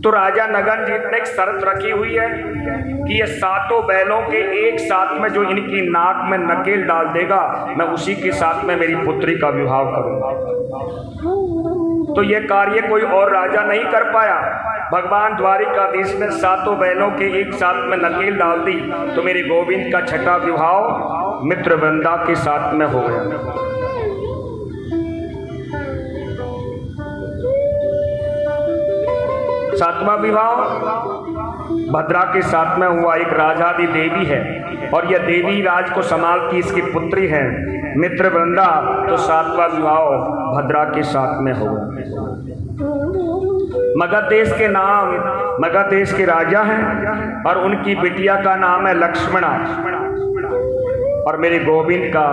[SPEAKER 1] तो राजा नगनजीत ने एक शर्त रखी हुई है कि ये 7 बैलों के एक साथ में जो इनकी नाक में नकेल डाल देगा, मैं उसी के साथ में मेरी पुत्री का विवाह करूंगा। तो ये कार्य कोई और राजा नहीं कर पाया। भगवान द्वारिकाधीश ने 7 बैलों के एक साथ में नकेल डाल दी, तो मेरे गोविंद का छठा विवाह मित्रवृंदा के साथ में हो गया। सातवां विवाह भद्रा के साथ में हुआ। एक राजादी देवी है और यह देवी राज को संभालती, इसकी पुत्री है मित्रवृंदा। तो सातवां विवाह भद्रा के साथ में हुआ। मगध देश के राजा हैं और उनकी बिटिया का नाम है लक्ष्मणा। और मेरे गोविंद का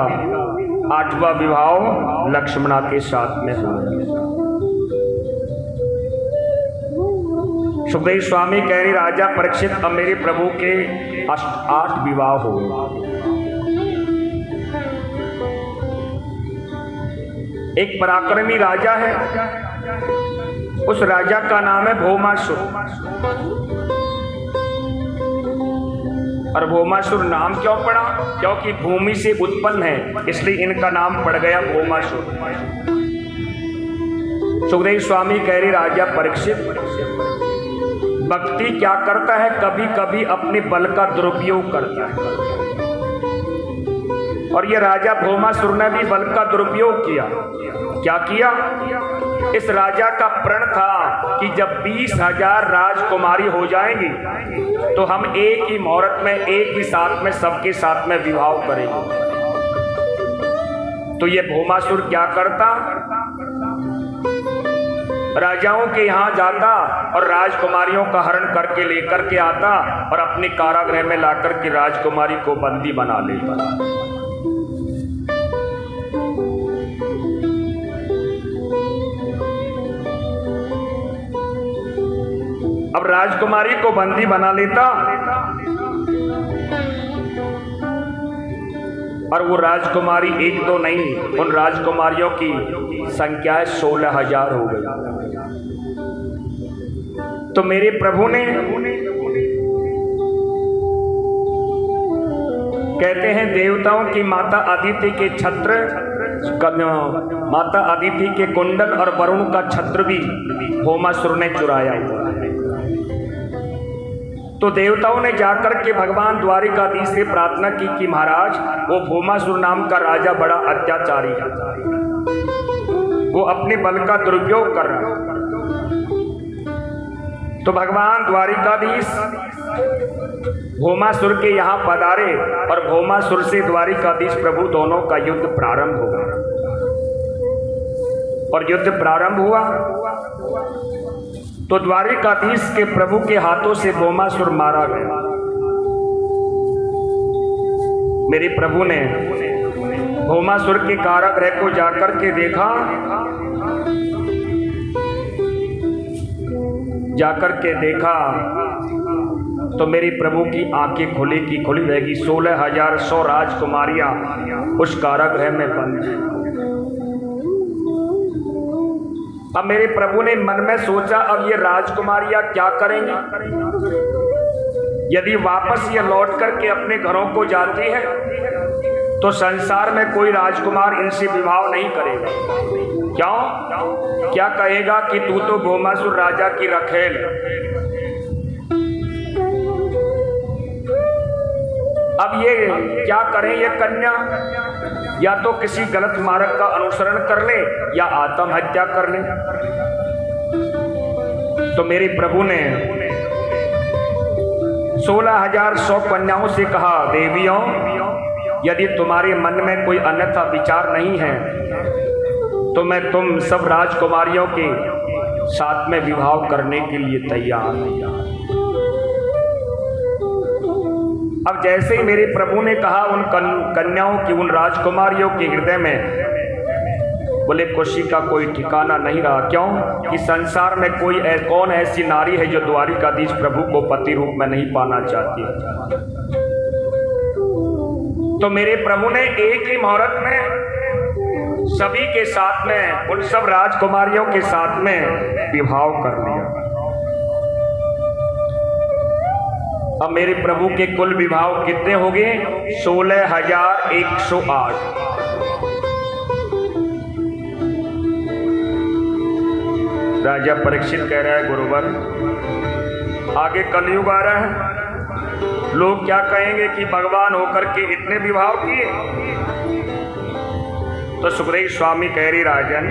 [SPEAKER 1] 8वां विवाह लक्ष्मणा के साथ में हुआ। सुखदेव स्वामी कह रहे राजा परीक्षित, अब मेरे प्रभु के 8 विवाह हुए। एक पराक्रमी राजा है, उस राजा का नाम है भौमासुर। और भौमासुर नाम क्यों पड़ा? क्योंकि भूमि से उत्पन्न है, इसलिए इनका नाम पड़ गया भौमासुर। सुखदेव स्वामी कह रहे राजा परीक्षित, भक्ति क्या करता है, कभी कभी अपने बल का दुरुपयोग करता है। और यह राजा भौमासुर ने भी बल का दुरुपयोग किया। क्या किया? इस राजा का प्रण था कि जब 20,000 राजकुमारी हो जाएंगी तो हम एक ही मुहूर्त में, एक ही साथ में, सबके साथ में विवाह करेंगे। तो ये भौमासुर क्या करता? राजाओं के यहाँ जाता और राजकुमारियों का हरण करके लेकर के आता और अपने कारागृह में लाकर के राजकुमारी को बंदी बना लेता। अब राजकुमारी को बंदी बना लेता और वो राजकुमारी एक दो नहीं, उन राजकुमारियों की संख्या 16,000 हो गई। तो मेरे प्रभु ने, कहते हैं देवताओं की माता अदिति के छत्र, माता अदिति के कुंडल और वरुण का छत्र भी भौमासुर ने चुराया हुआ है। तो देवताओं ने जाकर के भगवान द्वारिकाधीश से प्रार्थना की कि महाराज, वो भौमासुर नाम का राजा बड़ा अत्याचारी है, वो अपने बल का दुरुपयोग कर रहा है। तो भगवान द्वारिकाधीश भौमासुर के यहाँ पधारे और भौमासुर से द्वारिकाधीश प्रभु दोनों का युद्ध प्रारंभ हो गया। और युद्ध प्रारंभ हुआ तो द्वारिकाधीश के प्रभु के हाथों से भौमासुर मारा गया। मेरे प्रभु ने भौमासुर के कारागृह को जाकर के देखा, तो मेरे प्रभु की आंखें खुली की खुली रहेगी। 16,100 राजकुमारियां उस कारागृह में बंद हैं। अब मेरे प्रभु ने मन में सोचा, अब ये राजकुमारियां क्या करेंगी? यदि वापस ये लौट करके अपने घरों को जाती है तो संसार में कोई राजकुमार इनसे विवाह नहीं करेगा। क्यों? क्या कहेगा कि तू तो भौमासुर राजा की रखेल। अब ये क्या करें? ये कन्या या तो किसी गलत मार्ग का अनुसरण कर ले या आत्महत्या कर ले। तो मेरे प्रभु ने 16,100 कन्याओं से कहा, देवियों, यदि तुम्हारे मन में कोई अन्यथा विचार नहीं है तो मैं तुम सब राजकुमारियों के साथ में विवाह करने के लिए तैयार हूं। अब जैसे ही मेरे प्रभु ने कहा, उन कन्याओं की, उन राजकुमारियों के हृदय में बोले खुशी का कोई ठिकाना नहीं रहा। क्यों? कि संसार में कौन ऐसी नारी है जो द्वारिकाधीश प्रभु को पति रूप में नहीं पाना चाहती है। तो मेरे प्रभु ने एक ही मुहूर्त में सभी के साथ में, उन सब राजकुमारियों के साथ में विवाह कर लिया। अब मेरे प्रभु के कुल विवाह कितने हो गए? 16,108। राजा परीक्षित कह रहा है, गुरुवर, आगे कलयुग आ रहा है, लोग क्या कहेंगे कि भगवान होकर के इतने विवाह किए। तो सुखदेव स्वामी कह रही, राजन,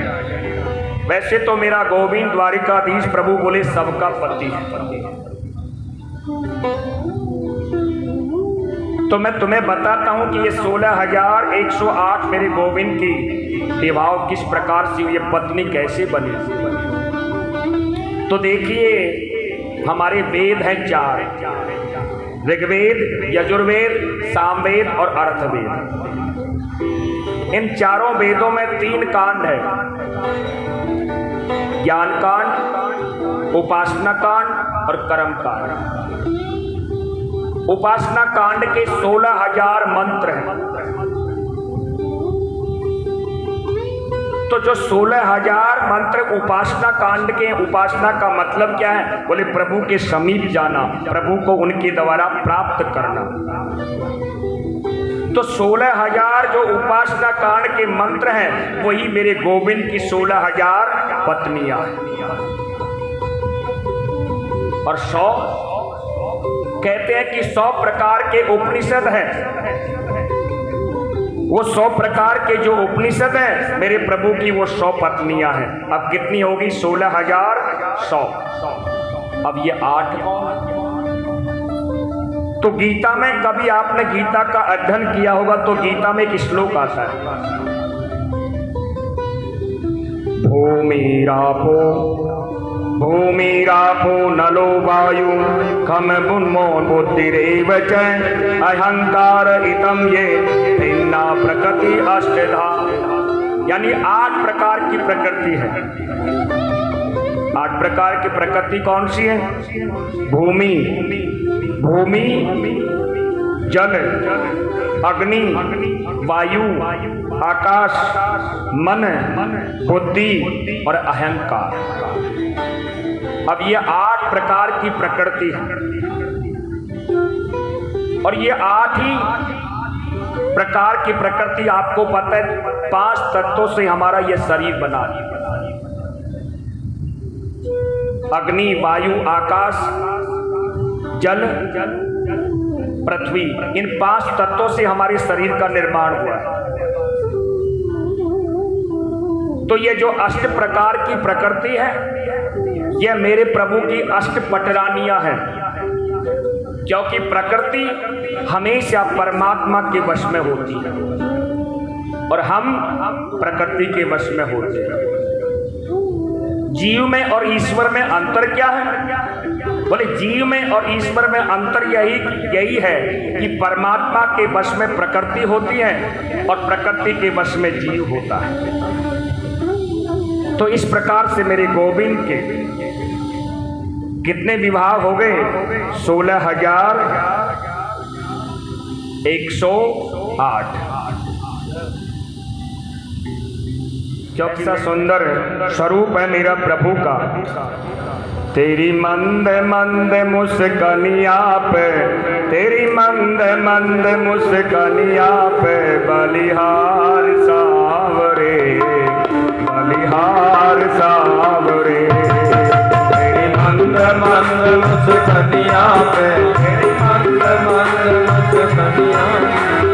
[SPEAKER 1] वैसे तो मेरा गोविंद द्वारिकाधीश प्रभु बोले सबका पति है, तो मैं तुम्हें बताता हूं कि ये 16,108 मेरे गोविंद की विवाह किस प्रकार से ये पत्नी कैसे बनी। तो देखिए हमारे वेद हैं 4, ऋग्वेद, यजुर्वेद, सामवेद और अर्थवेद। इन चारों वेदों में 3 कांड है, ज्ञान कांड, उपासना कांड और कर्म कांड। उपासना कांड के 16,000 मंत्र हैं। तो जो 16,000 मंत्र उपासना कांड के, उपासना का मतलब क्या है? बोले प्रभु के समीप जाना, प्रभु को उनके द्वारा प्राप्त करना। तो 16,000 जो उपासना कांड के मंत्र हैं वही मेरे गोविंद की 16,000 पत्नियां हैं। और 100 कहते हैं कि 100 प्रकार के उपनिषद हैं। वो 100 प्रकार के जो उपनिषद हैं मेरे प्रभु की वो 100 पत्नियां हैं। अब कितनी होगी? 16,100। अब ये 8 कौन? तो गीता में कभी आपने गीता का अध्ययन किया होगा तो गीता में एक श्लोक आता है, भूमिरापो नलो वायु खम बुन्मो बुद्धिरेव च अहंकार इतम ये भिन्ना प्रकृति अष्टधा। यानी 8 प्रकार की प्रकृति है। 8 प्रकार की प्रकृति कौन सी है? भूमि, जल, अग्नि, वायु, आकाश, मन, बुद्धि और अहंकार। अब ये 8 प्रकार की प्रकृति है और ये 8 ही प्रकार की प्रकृति आपको पता है 5 तत्वों से हमारा ये शरीर बना है। अग्नि, वायु, आकाश, जल, पृथ्वी, इन 5 तत्वों से हमारे शरीर का निर्माण हुआ है। तो ये जो 8 प्रकार की प्रकृति है यह मेरे प्रभु की 8 पटरानियां हैं, क्योंकि प्रकृति हमेशा परमात्मा के वश में होती है और हम प्रकृति के वश में होते हैं। जीव में और ईश्वर में अंतर क्या है? बोले जीव में और ईश्वर में अंतर यही है कि परमात्मा के वश में प्रकृति होती है और प्रकृति के वश में जीव होता है। तो इस प्रकार से मेरे गोविंद के कितने विवाह हो गए? 16,108। क्योंकि सा सुंदर स्वरूप है मेरा प्रभु का। तेरी मंद मंद मुस्कनिया पे, तेरी मंद मंद मुस्कनिया पे बलिहार सावरे, बलिहार सावरे। तेरी मंद मंद मुस्कनिया पे, तेरी मंद मंद मुस्कनिया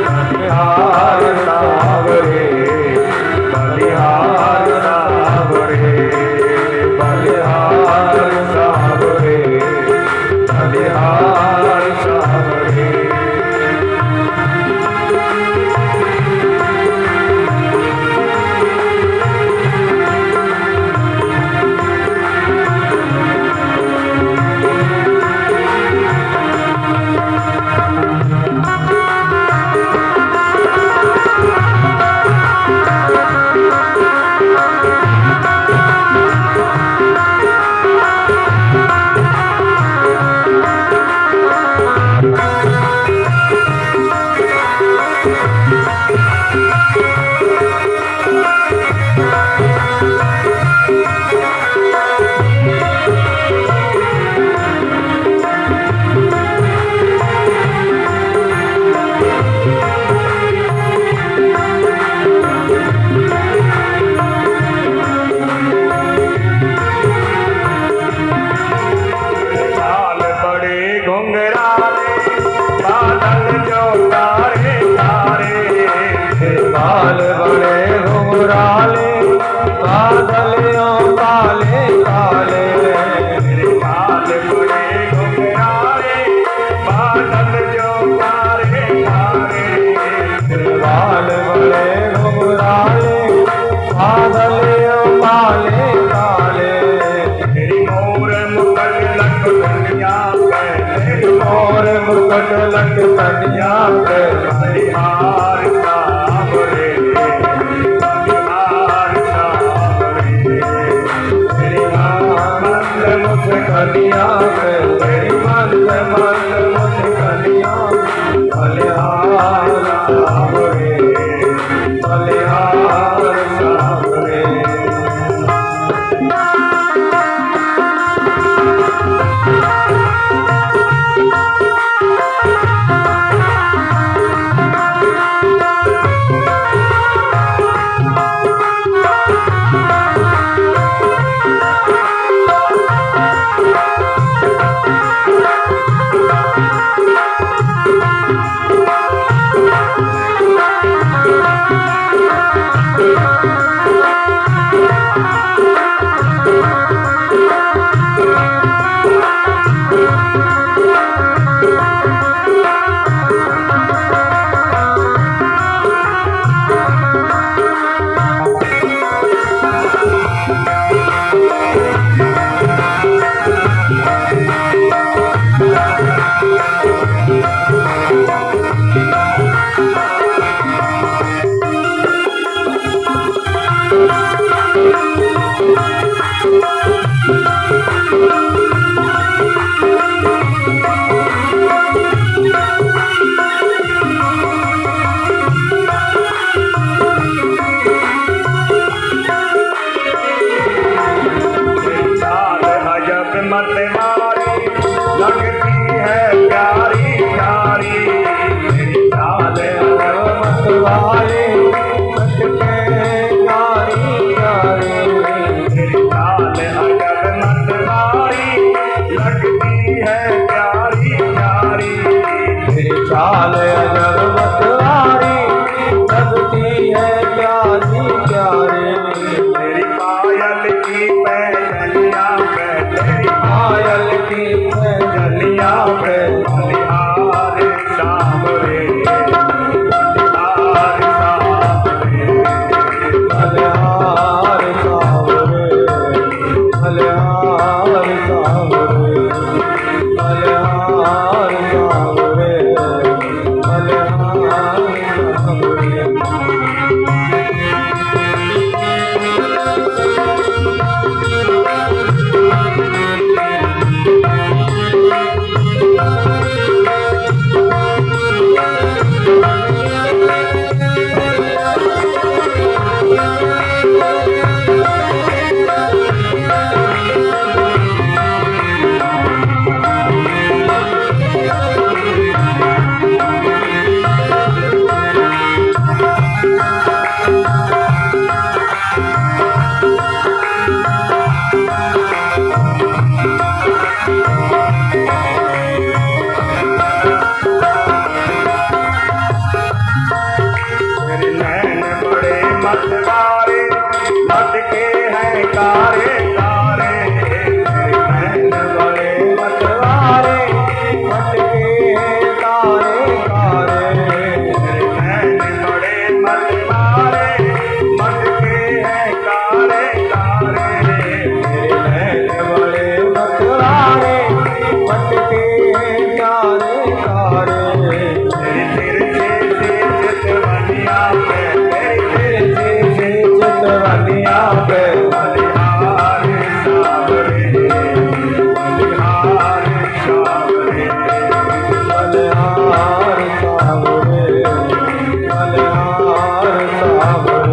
[SPEAKER 1] बलिहार सावरे, बलिहार सावरे, बलिहार सावरे, बलिहार सावरे। बाल बड़े घुंघराले बादलियों
[SPEAKER 2] मुख कन्या के
[SPEAKER 1] बलिहार श्याम रे, बलिहार श्याम रे।
[SPEAKER 2] तेरी मंद मुख कन्या के तेरी मंद मुख कन्या बलिहार श्याम रे, बलिहार श्याम रे। चाल अजब मतवारी लगती है प्यारी प्यारी।
[SPEAKER 1] तेरी पायल की पैजनिया पे, तेरी
[SPEAKER 2] पायल की पैजनिया पे
[SPEAKER 1] बलिहार श्याम रे, बलिहार श्याम रे,
[SPEAKER 2] बलिहार श्याम रे, बलिहार श्याम रे, बलिहार श्याम रे, बलिहार श्याम रे।
[SPEAKER 1] मतवारे मत के हैं कारे कारे,
[SPEAKER 2] नैन बड़े मतवारे मत के हैं कारे कारे।
[SPEAKER 1] नैन बड़े मतवारे मत के हैं कारे कारे।
[SPEAKER 2] नैन बड़े मतवारे मत के हैं कारे कारे।
[SPEAKER 1] चितवनिया पे,
[SPEAKER 2] चितवनिया पे
[SPEAKER 1] बलिहार श्याम रे, बलिहार श्याम रे,
[SPEAKER 2] बलिहार श्याम रे, बलिहार श्याम रे।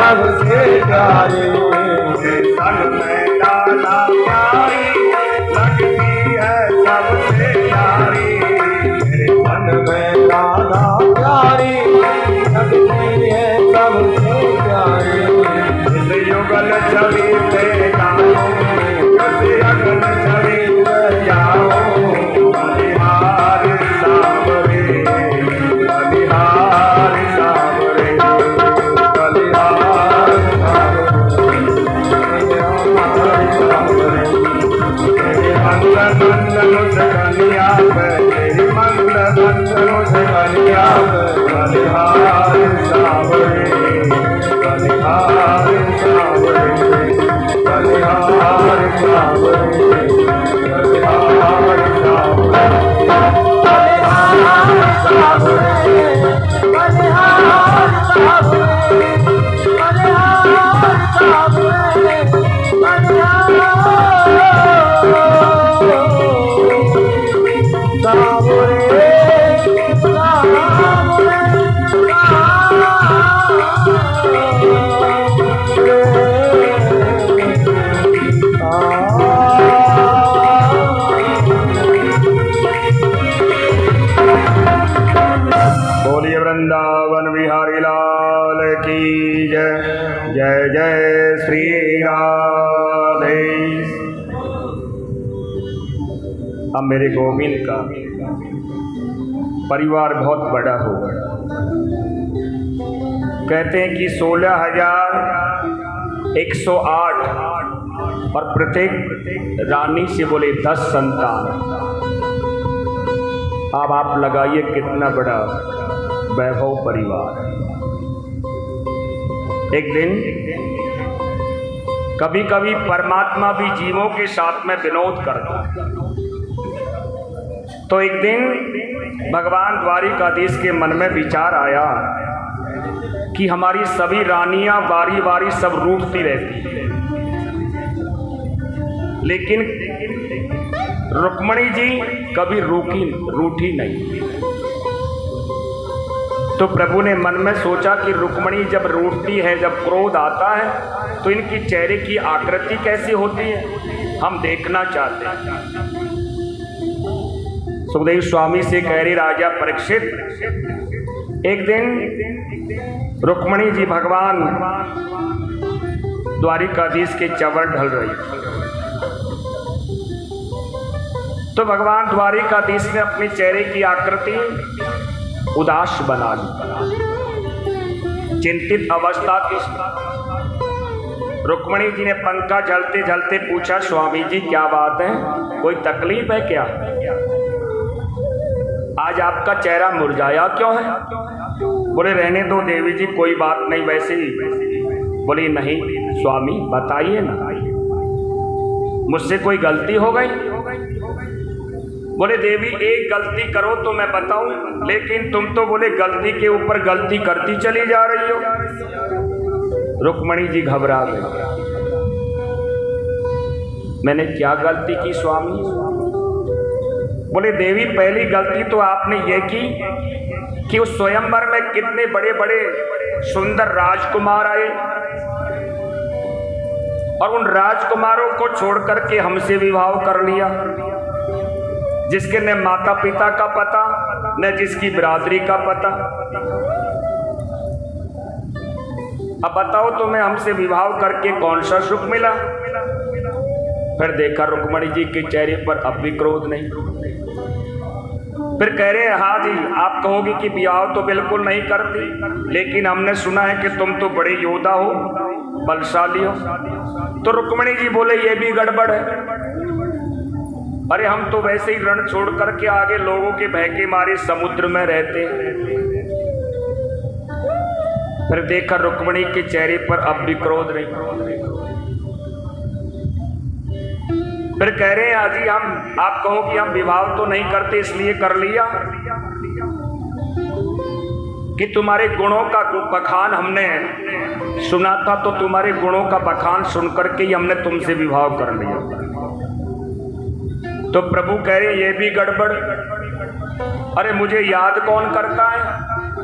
[SPEAKER 2] सबसे प्यारी
[SPEAKER 1] तन में डाला प्यारी लगती है सबसे प्यारी
[SPEAKER 2] मेरे मन में राधा प्यारी लगती है सबसे प्यारी
[SPEAKER 1] इस युगल छवि पे गाऊं कस अगल छवि पे जाऊं बलिहार सावरे बलिहार सावरे
[SPEAKER 2] बलिहार सावरे
[SPEAKER 1] मेरे मंगल बंधन से कन्या पे मेरी मंगल बंधन से कन्या पे बलिहार सावरे बलिहार सावरे बलिहार सावरे बलिहार बोलिए वृंदावन बिहारी लाल की जय जय जय श्री राधे। अब मेरे गोविंद का परिवार बहुत बड़ा होगा। कहते हैं कि 16,108 और प्रत्येक रानी से बोले 10 संतान। अब आप लगाइए कितना बड़ा वैभव परिवार। एक दिन कभी कभी परमात्मा भी जीवों के साथ में विनोद करता है। तो एक दिन भगवान द्वारिकाधीश के मन में विचार आया कि हमारी सभी रानियां बारी बारी सब रूठती रहती हैं, लेकिन रुक्मणी जी कभी रूठी नहीं। तो प्रभु ने मन में सोचा कि रुक्मणी जब रूठती है, जब क्रोध आता है, तो इनकी चेहरे की आकृति कैसी होती है, हम देखना चाहते हैं। सुखदेव स्वामी से कह रहे राजा परीक्षित, एक दिन रुक्मणी जी भगवान द्वारिकाधीश के चरण ढल रही। तो भगवान द्वारिकाधीश ने अपने चेहरे की आकृति उदास बना ली, चिंतित अवस्था की। रुक्मणी जी ने पंखा झलते झलते पूछा, स्वामी जी क्या बात है, कोई तकलीफ है क्या? आज आपका चेहरा मुरझाया क्यों है? बोले रहने दो देवी जी, कोई बात नहीं, वैसे ही। बोली नहीं स्वामी बताइए ना, मुझसे कोई गलती हो गई? बोले देवी एक गलती करो तो मैं बताऊं, लेकिन तुम तो बोले गलती के ऊपर गलती करती चली जा रही हो। रुक्मणी जी घबरा गई, मैंने क्या गलती की स्वामी? बोले देवी पहली गलती तो आपने ये की कि उस स्वयंवर में कितने बड़े बड़े सुंदर राजकुमार आए और उन राजकुमारों को छोड़ करके हमसे विवाह कर लिया, जिसके न माता पिता का पता न जिसकी बिरादरी का पता। अब बताओ तुम्हें हमसे विवाह करके कौन सा सुख मिला? फिर देखा रुक्मणी जी के चेहरे पर अब भी क्रोध नहीं। फिर कह रहे हैं हाँ जी, आप कहोगे कि विवाह तो बिल्कुल नहीं करती, लेकिन हमने सुना है कि तुम तो बड़े योद्धा हो, बलशाली हो। तो रुक्मणी जी बोले ये भी गड़बड़ है। अरे हम तो वैसे ही रण छोड़ करके आगे लोगों के भय के मारे समुद्र में रहते हैं। फिर देखा रुक्मणी के चेहरे पर अब भी क्रोध नहीं। फिर कह रहे हैं आजी हम, आप कहो कि हम विवाह तो नहीं करते इसलिए कर लिया कि तुम्हारे गुणों का बखान हमने सुना था, तो तुम्हारे गुणों का बखान सुनकर के ही हमने तुमसे विवाह कर लिया। तो प्रभु कह रहे ये भी गड़बड़। अरे मुझे याद कौन करता है?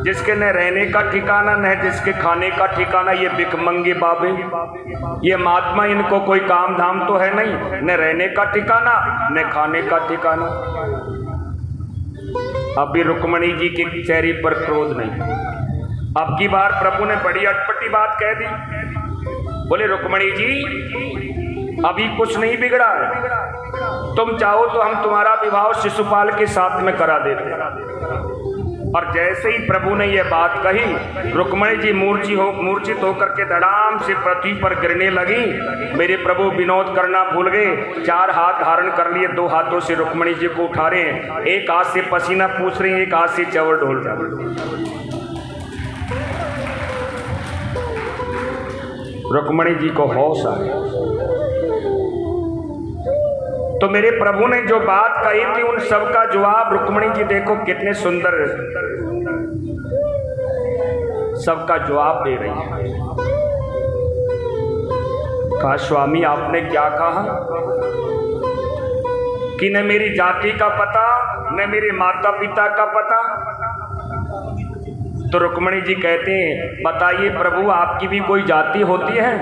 [SPEAKER 1] जिसके न रहने का ठिकाना न जिसके खाने का ठिकाना, ये भिखमंगे बाबे, ये महात्मा, इनको कोई काम धाम तो है नहीं, न रहने का ठिकाना न खाने का ठिकाना। अभी रुक्मणी जी के चेहरे पर क्रोध नहीं। अब की बार प्रभु ने बड़ी अटपटी बात कह दी। बोले रुक्मणी जी अभी कुछ नहीं बिगड़ा है, तुम चाहो तो हम तुम्हारा विवाह शिशुपाल के साथ में करा देते। और जैसे ही प्रभु ने यह बात कही, रुक्मणी जी मूर्छित होकर के धड़ाम से पृथ्वी पर गिरने लगी। मेरे प्रभु विनोद करना भूल गए, 4 हाथ धारण कर लिए, 2 हाथों से रुक्मणी जी को उठा रहे हैं, एक हाथ से पसीना पूछ रहे हैं, एक हाथ से चवर ढोल रहे। रुक्मणी जी को होश आया। तो मेरे प्रभु ने जो बात कही थी उन सब का जवाब रुक्मणी जी देखो कितने सुंदर सबका जवाब दे रही है। कहा स्वामी आपने क्या कहा कि न मेरी जाति का पता न मेरे माता पिता का पता। तो रुक्मणी जी कहते हैं बताइए प्रभु आपकी भी कोई जाति होती है?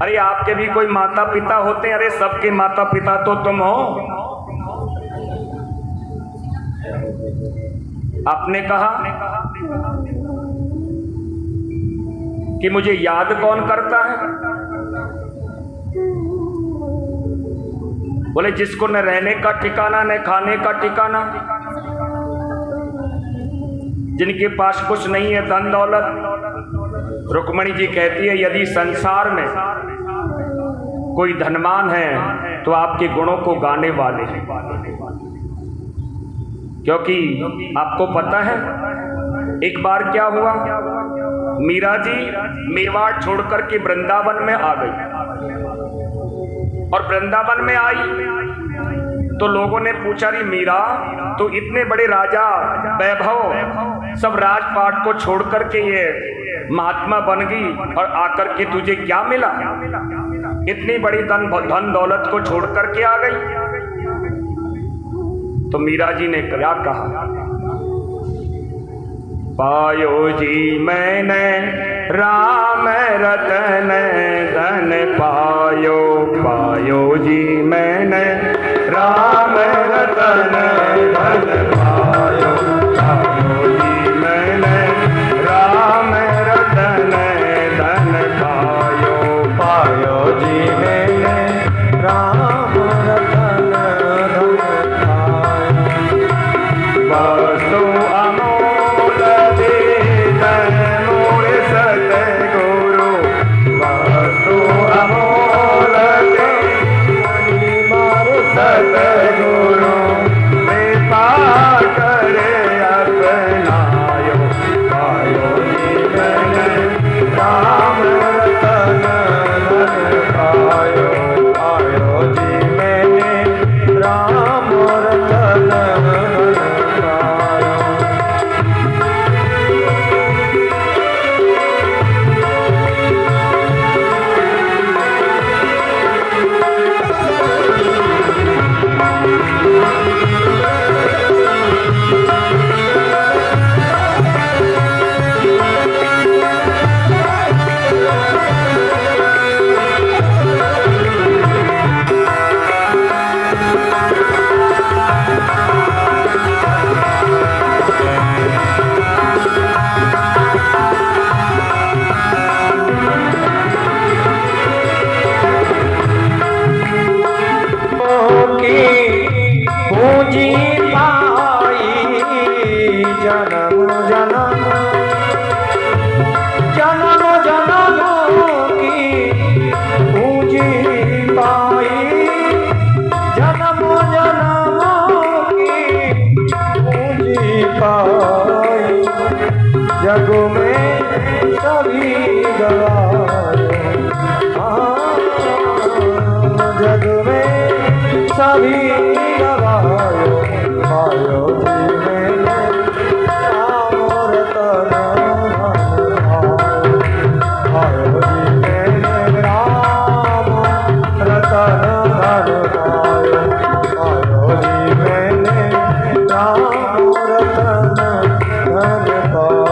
[SPEAKER 1] अरे आपके भी कोई माता पिता होते हैं? अरे सबके माता पिता तो तुम हो। आपने कहा कि मुझे याद कौन करता है? बोले जिसको न रहने का ठिकाना न खाने का ठिकाना, जिनके पास कुछ नहीं है धन दौलत। रुक्मणी जी कहती है यदि संसार में कोई धनवान है तो आपके गुणों को गाने वाले हैं, क्योंकि आपको पता है एक बार क्या हुआ, मीरा जी मेवाड़ छोड़कर के वृंदावन में आ गई। और वृंदावन में आई तो लोगों ने पूछा री मीरा तो इतने बड़े राजा वैभव सब राजपाट को छोड़ करके ये महात्मा बन गई और आकर के तुझे क्या मिला? इतनी बड़ी धन दौलत को छोड़ करके आ गई। तो मीरा जी ने क्या कहा? पायो जी मैंने राम रतन धन पायो, पायो जी मैंने राम रतन धन पायो, पायो जी मैंने राम रतन धन पायो, पायो जी मैंने राम रतन धन पायो। वस्तु अमोल देतन मोरे सतगुरु, वस्तु अमोल सतगुरु कृपा करे अपनायो, पायो जी मैंने राम रतन धन पायो, पायो जी मैंने राम रतन धन पायो। पूंजी पाई जन्म जन्म, जन्म जन्म की पूंजी पाई, जन्म जन्म की पूंजी पाई। जग में सभी गवाए, जग में सभी गवायो, पायो जी मैंने राम रतन धन पायो, पायो जी मैंने राम रतन धन पायो, पायो जी मैंने राम रतन धन पायो।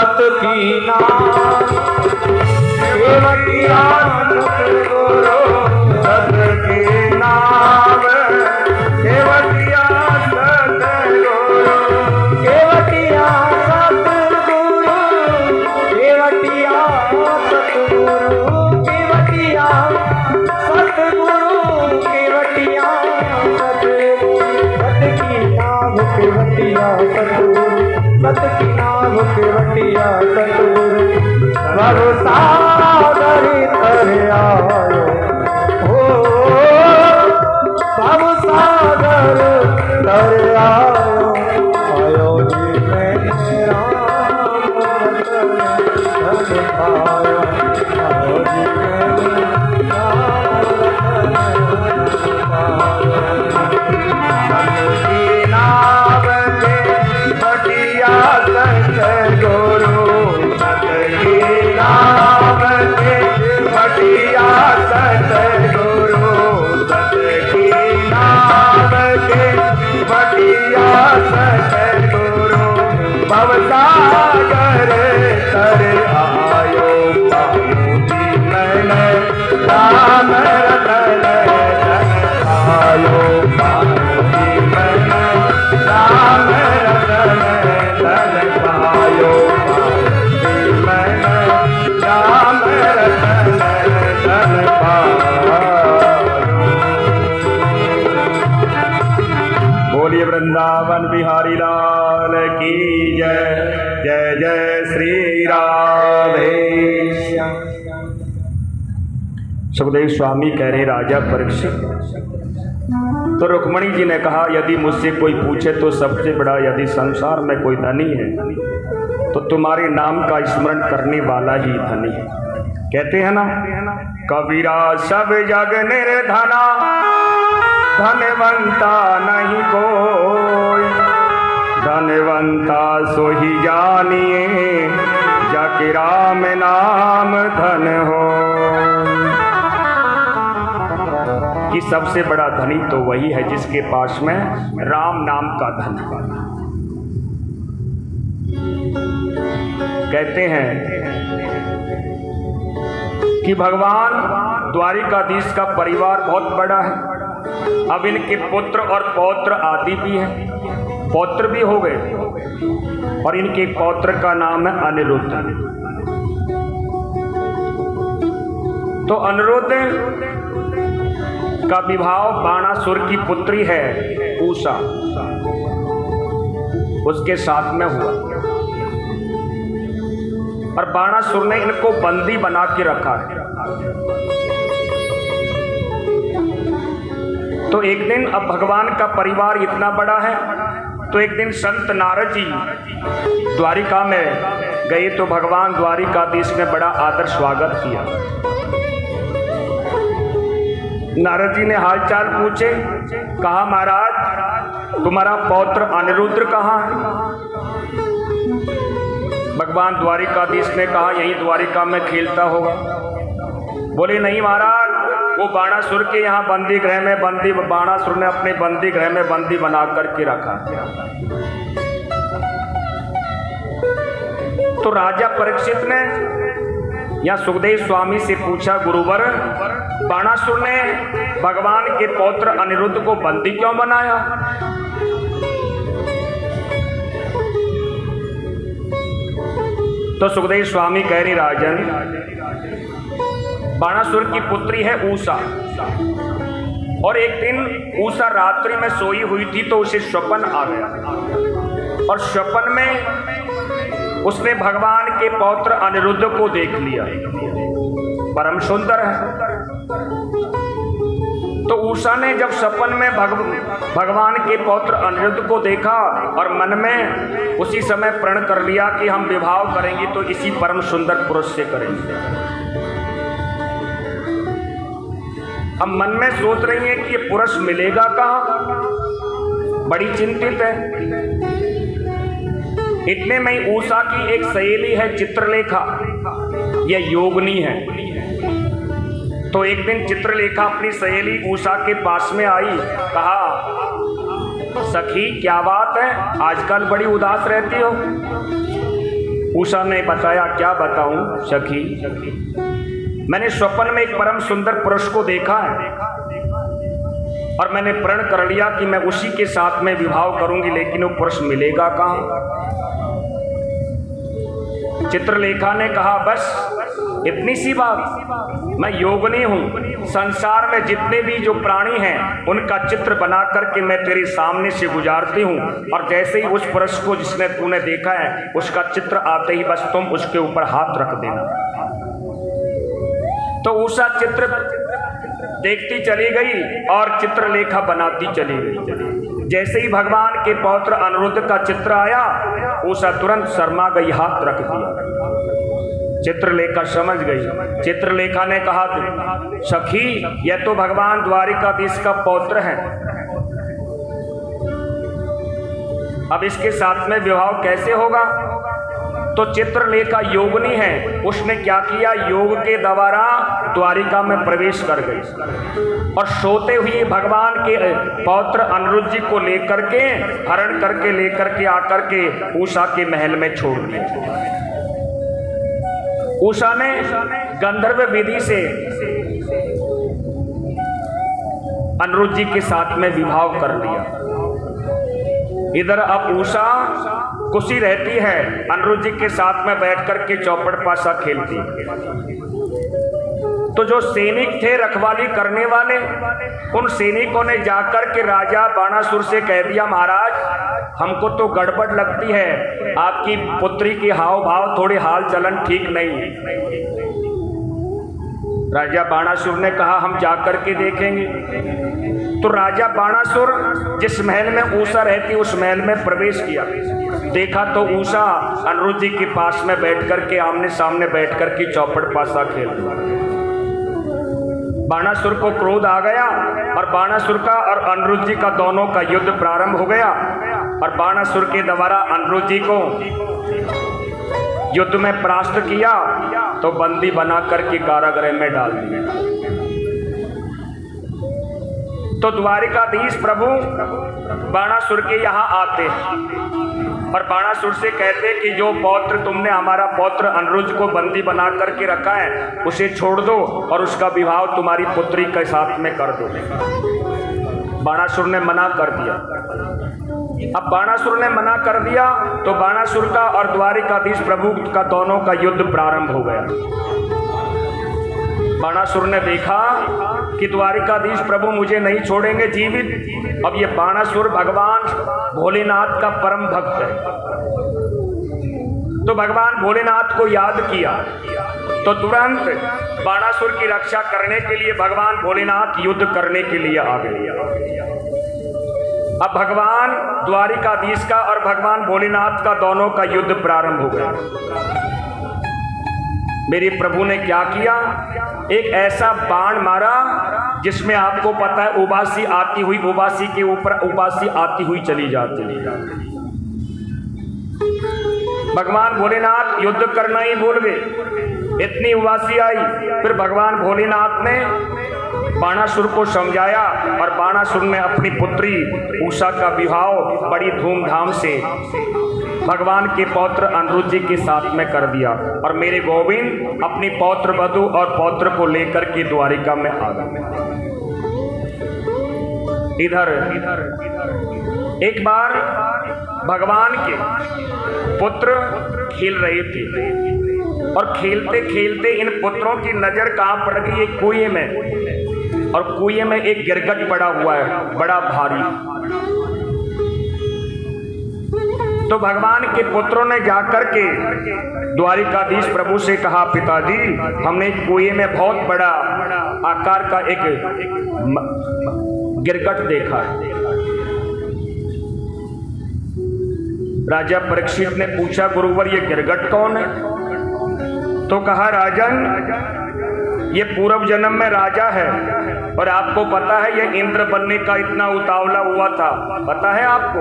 [SPEAKER 2] सत की नाम केवटिया सतगुरु सत की नाम केवटिया सतगुरु केवटिया सतगुरु केवटिया सतगुरु केवटिया सतगुरु केवटिया सतगुरु सत की नाम केवटिया सतगुरु सत की नाम केवटिया सतगुरु भव सागर तर आयो हो भव सागर तर आयो जी मैं राम रतन आयो जी मैं राम रतन की नाम केवटिया सतगुरु सत की नाम केवटिया सतगुरु सत की नाम केवटिया सतगुरु भव सागर तर आयो जी मैंने राम रतन आयो जी मैंने राम रतन आयो जी मैंने राम रतन बोलिए वृंदावन बिहारी लाल की जय जय जय श्री राधे श्याम।
[SPEAKER 1] सुखदेव स्वामी कह रहे राजा परीक्षित, तो रुक्मणी जी ने कहा यदि मुझसे कोई पूछे तो सबसे बड़ा यदि संसार में कोई धनी है तो तुम्हारे नाम का स्मरण करने वाला ही धनी है। कहते हैं ना कबीरा सब जग निर्धना धनवंता नहीं कोई धनवंता सो ही जानिए जाके राम नाम धन हो। कि सबसे बड़ा धनी तो वही है जिसके पास में राम नाम का धन है। कहते हैं कि भगवान द्वारिकाधीश का परिवार बहुत बड़ा है। अब इनके पुत्र और पौत्र आदि भी हैं, पौत्र भी हो गए और इनके पौत्र का नाम है अनिरुद्ध। तो अनिरुद्ध का विवाह बाणासुर की पुत्री है उषा उसके साथ में हुआ और बाणासुर ने इनको बंदी बना के रखा है। तो एक दिन अब भगवान का परिवार इतना बड़ा है तो एक दिन संत नारद जी द्वारिका में गए तो भगवान द्वारिकाधीश ने बड़ा आदर स्वागत किया। नारद जी ने हालचाल पूछे, कहा महाराज तुम्हारा पौत्र अनिरुद्ध कहाँ है? भगवान द्वारिकाधीश ने कहा यही द्वारिका में खेलता होगा। बोले नहीं महाराज वो बाणासुर के यहाँ बंदी गृह में बंदी बाणासुर ने अपने बंदी गृह में बंदी बना करके रखा। तो राजा परीक्षित ने या सुखदेव स्वामी से पूछा गुरुवर बाणासुर ने भगवान के पौत्र अनिरुद्ध को बंदी क्यों बनाया? तो सुखदेव स्वामी कह रहे राजन बाणासुर की पुत्री है उषा और एक दिन उषा रात्रि में सोई हुई थी तो उसे स्वप्न आ गया और स्वप्न में उसने भगवान के पौत्र अनिरुद्ध को देख लिया। परम सुंदर है। तो उषा ने जब सपन में भगवान के पौत्र अनिरुद्ध को देखा और मन में उसी समय प्रण कर लिया कि हम विवाह करेंगे तो इसी परम सुंदर पुरुष से करेंगे। अब मन में सोच रही है कि ये पुरुष मिलेगा कहाँ, बड़ी चिंतित है। इतने में ही उषा की एक सहेली है चित्रलेखा, यह योगिनी है। तो एक दिन चित्रलेखा अपनी सहेली उषा के पास में आई, कहा सखी क्या बात है, आजकल बड़ी उदास रहती हो। उषा ने बताया, क्या बताऊं सखी, मैंने स्वप्न में एक परम सुंदर पुरुष को देखा है और मैंने प्रण कर लिया कि मैं उसी के साथ में विवाह करूंगी, लेकिन वो पुरुष मिलेगा कहां। चित्रलेखा ने कहा, बस इतनी सी बात, मैं योगिनी हूं, संसार में जितने भी जो प्राणी हैं उनका चित्र बना करके मैं तेरे सामने से गुजारती हूं, और जैसे ही उस पुरुष को जिसने तूने देखा है उसका चित्र आते ही बस तुम उसके ऊपर हाथ रख देना। तो उषा चित्र देखती चली गई और चित्रलेखा बनाती चली गई। जैसे ही भगवान के पौत्र अनिरुद्ध का चित्र आया, उषा तुरंत शर्मा गई, हाथ रख दिया। चित्रलेखा समझ गई। चित्रलेखा ने कहा, सखी यह तो भगवान द्वारिकाधीश का पौत्र है, अब इसके साथ में विवाह कैसे होगा। तो चित्रलेखा योगिनी है, उसने क्या किया, योग के द्वारा द्वारिका में प्रवेश कर गई और सोते हुए भगवान के पौत्र अनिरुद्ध जी को लेकर के हरण करके लेकर के आकर के उषा के महल में छोड़ दिया। उषा ने गंधर्व विधि से अनिरुद्ध जी के साथ में विवाह कर लिया। इधर अब उषा खुशी रहती है, अनिरुद्ध जी के साथ में बैठ करके चौपड़ पासा खेलती। तो जो सैनिक थे रखवाली करने वाले, उन सैनिकों ने जाकर के राजा बाणासुर से कह दिया, महाराज हमको तो गड़बड़ लगती है, आपकी पुत्री के हाव भाव थोड़े हाल चलन ठीक नहीं है। राजा बाणासुर ने कहा, हम जाकर के देखेंगे। तो राजा बाणासुर जिस महल में उषा रहती उस महल में प्रवेश किया, देखा तो उषा अनिरुद्ध जी के पास में बैठ करके आमने सामने बैठ करके चौपड़ पासा खेल रही। बाणासुर को क्रोध आ गया और बाणासुर का और अनिरुद्ध जी का दोनों का युद्ध प्रारंभ हो गया और बाणासुर के द्वारा अनिरुद्ध जी को युद्ध में परास्त किया तो बंदी बना करके कारागृह में डाल दिया। तो द्वारिकाधीश प्रभु बाणासुर के यहाँ आते हैं और बाणासुर से कहते कि जो पौत्र तुमने हमारा पौत्र अनिरुद्ध को बंदी बना करके रखा है उसे छोड़ दो और उसका विवाह तुम्हारी पुत्री के साथ में कर दो। बाणासुर ने मना कर दिया। अब बाणासुर ने मना कर दिया तो बाणासुर का और द्वारिकाधीश प्रभु का दोनों का युद्ध प्रारंभ हो गया। बाणासुर ने देखा कि द्वारिकाधीश प्रभु मुझे नहीं छोड़ेंगे जीवित। अब ये बाणासुर भगवान भोलेनाथ का परम भक्त है, तो भगवान भोलेनाथ को याद किया तो तुरंत बाणासुर की रक्षा करने के लिए भगवान भोलेनाथ युद्ध करने के लिए आ गए। अब भगवान द्वारिकाधीश का और भगवान भोलेनाथ का दोनों का युद्ध प्रारंभ हो गया। मेरे प्रभु ने क्या किया, एक ऐसा बाण मारा जिसमें आपको पता है उबासी आती हुई, उबासी के ऊपर उबासी आती हुई चली जाती है। भगवान भोलेनाथ युद्ध करना ही भूल गए, इतनी उबासी आई। फिर भगवान भोलेनाथ ने बाणासुर को समझाया और बाणासुर ने अपनी पुत्री उषा का विवाह बड़ी धूमधाम से भगवान के पौत्र अनिरुद्ध जी के साथ में कर दिया और मेरे गोविंद अपनी पौत्र वधू और पौत्र को लेकर के द्वारिका में आ गए। इधर एक बार भगवान के पुत्र खेल रहे थे और खेलते खेलते इन पुत्रों की नजर कहां पड़ गई, एक कुएं में, और कुएं में एक गिरगट पड़ा हुआ है बड़ा भारी। तो भगवान के पुत्रों ने जाकर के द्वारिकाधीश प्रभु से कहा, पिताजी हमने कुएं में बहुत बड़ा आकार का एक गिरगट देखा है। राजा परीक्षित ने पूछा, गुरुवर ये गिरगट कौन है? तो कहा, राजन ये पूर्व जन्म में राजा है और आपको पता है ये इंद्र बनने का इतना उतावला हुआ था, पता है आपको?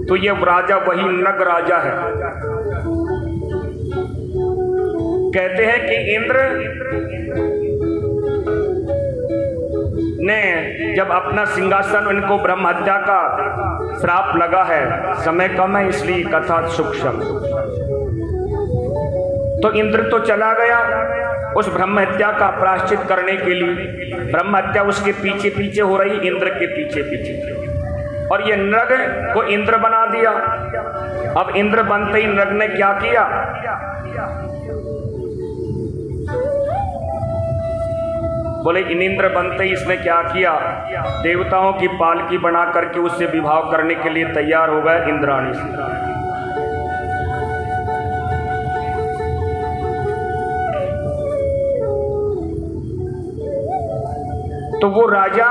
[SPEAKER 1] तो ये राजा वही नग राजा है। कहते हैं कि इंद्र इन्हें जब अपना सिंहासन, इनको ब्रह्म हत्या का श्राप लगा है, समय कम है इसलिए कथा सूक्ष्म। तो इंद्र तो चला गया उस ब्रह्म हत्या का प्रायश्चित करने के लिए। ब्रह्म हत्या उसके पीछे पीछे हो रही, इंद्र के पीछे पीछे, और ये नृग को इंद्र बना दिया। अब इंद्र बनते ही नृग ने क्या किया, बोले इंद्र बनते ही इसने क्या किया, देवताओं की पालकी बना करके उससे विवाह करने के लिए तैयार हो गए इंद्राणी से। तो वो राजा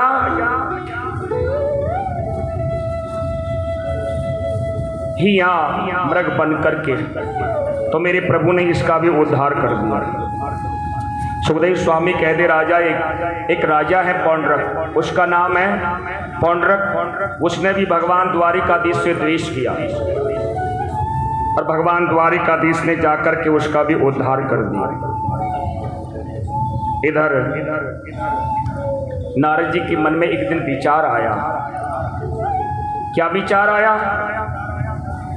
[SPEAKER 1] ही यहां मृग बन करके, तो मेरे प्रभु ने इसका भी उद्धार कर दिया। सुखदेव स्वामी कह दे राजा, एक राजा है पौंड्रक, उसका नाम है पौंड्रक। उसने भी भगवान द्वारिकाधीश से द्वेष किया और भगवान द्वारिकाधीश ने जाकर के उसका भी उद्धार कर दिया। इधर नारद जी के मन में एक दिन विचार आया। क्या विचार आया?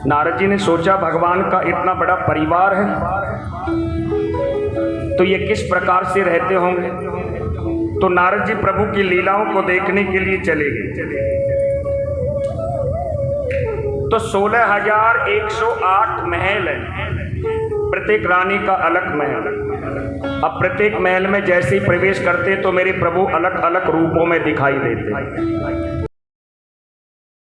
[SPEAKER 1] नारद जी ने सोचा भगवान का इतना बड़ा परिवार है तो ये किस प्रकार से रहते होंगे। तो नारद जी प्रभु की लीलाओं को देखने के लिए चले गए। तो 16,108 महल है, प्रत्येक रानी का अलग महल। अब प्रत्येक महल में जैसे ही प्रवेश करते तो मेरे प्रभु अलग अलग रूपों में दिखाई देते।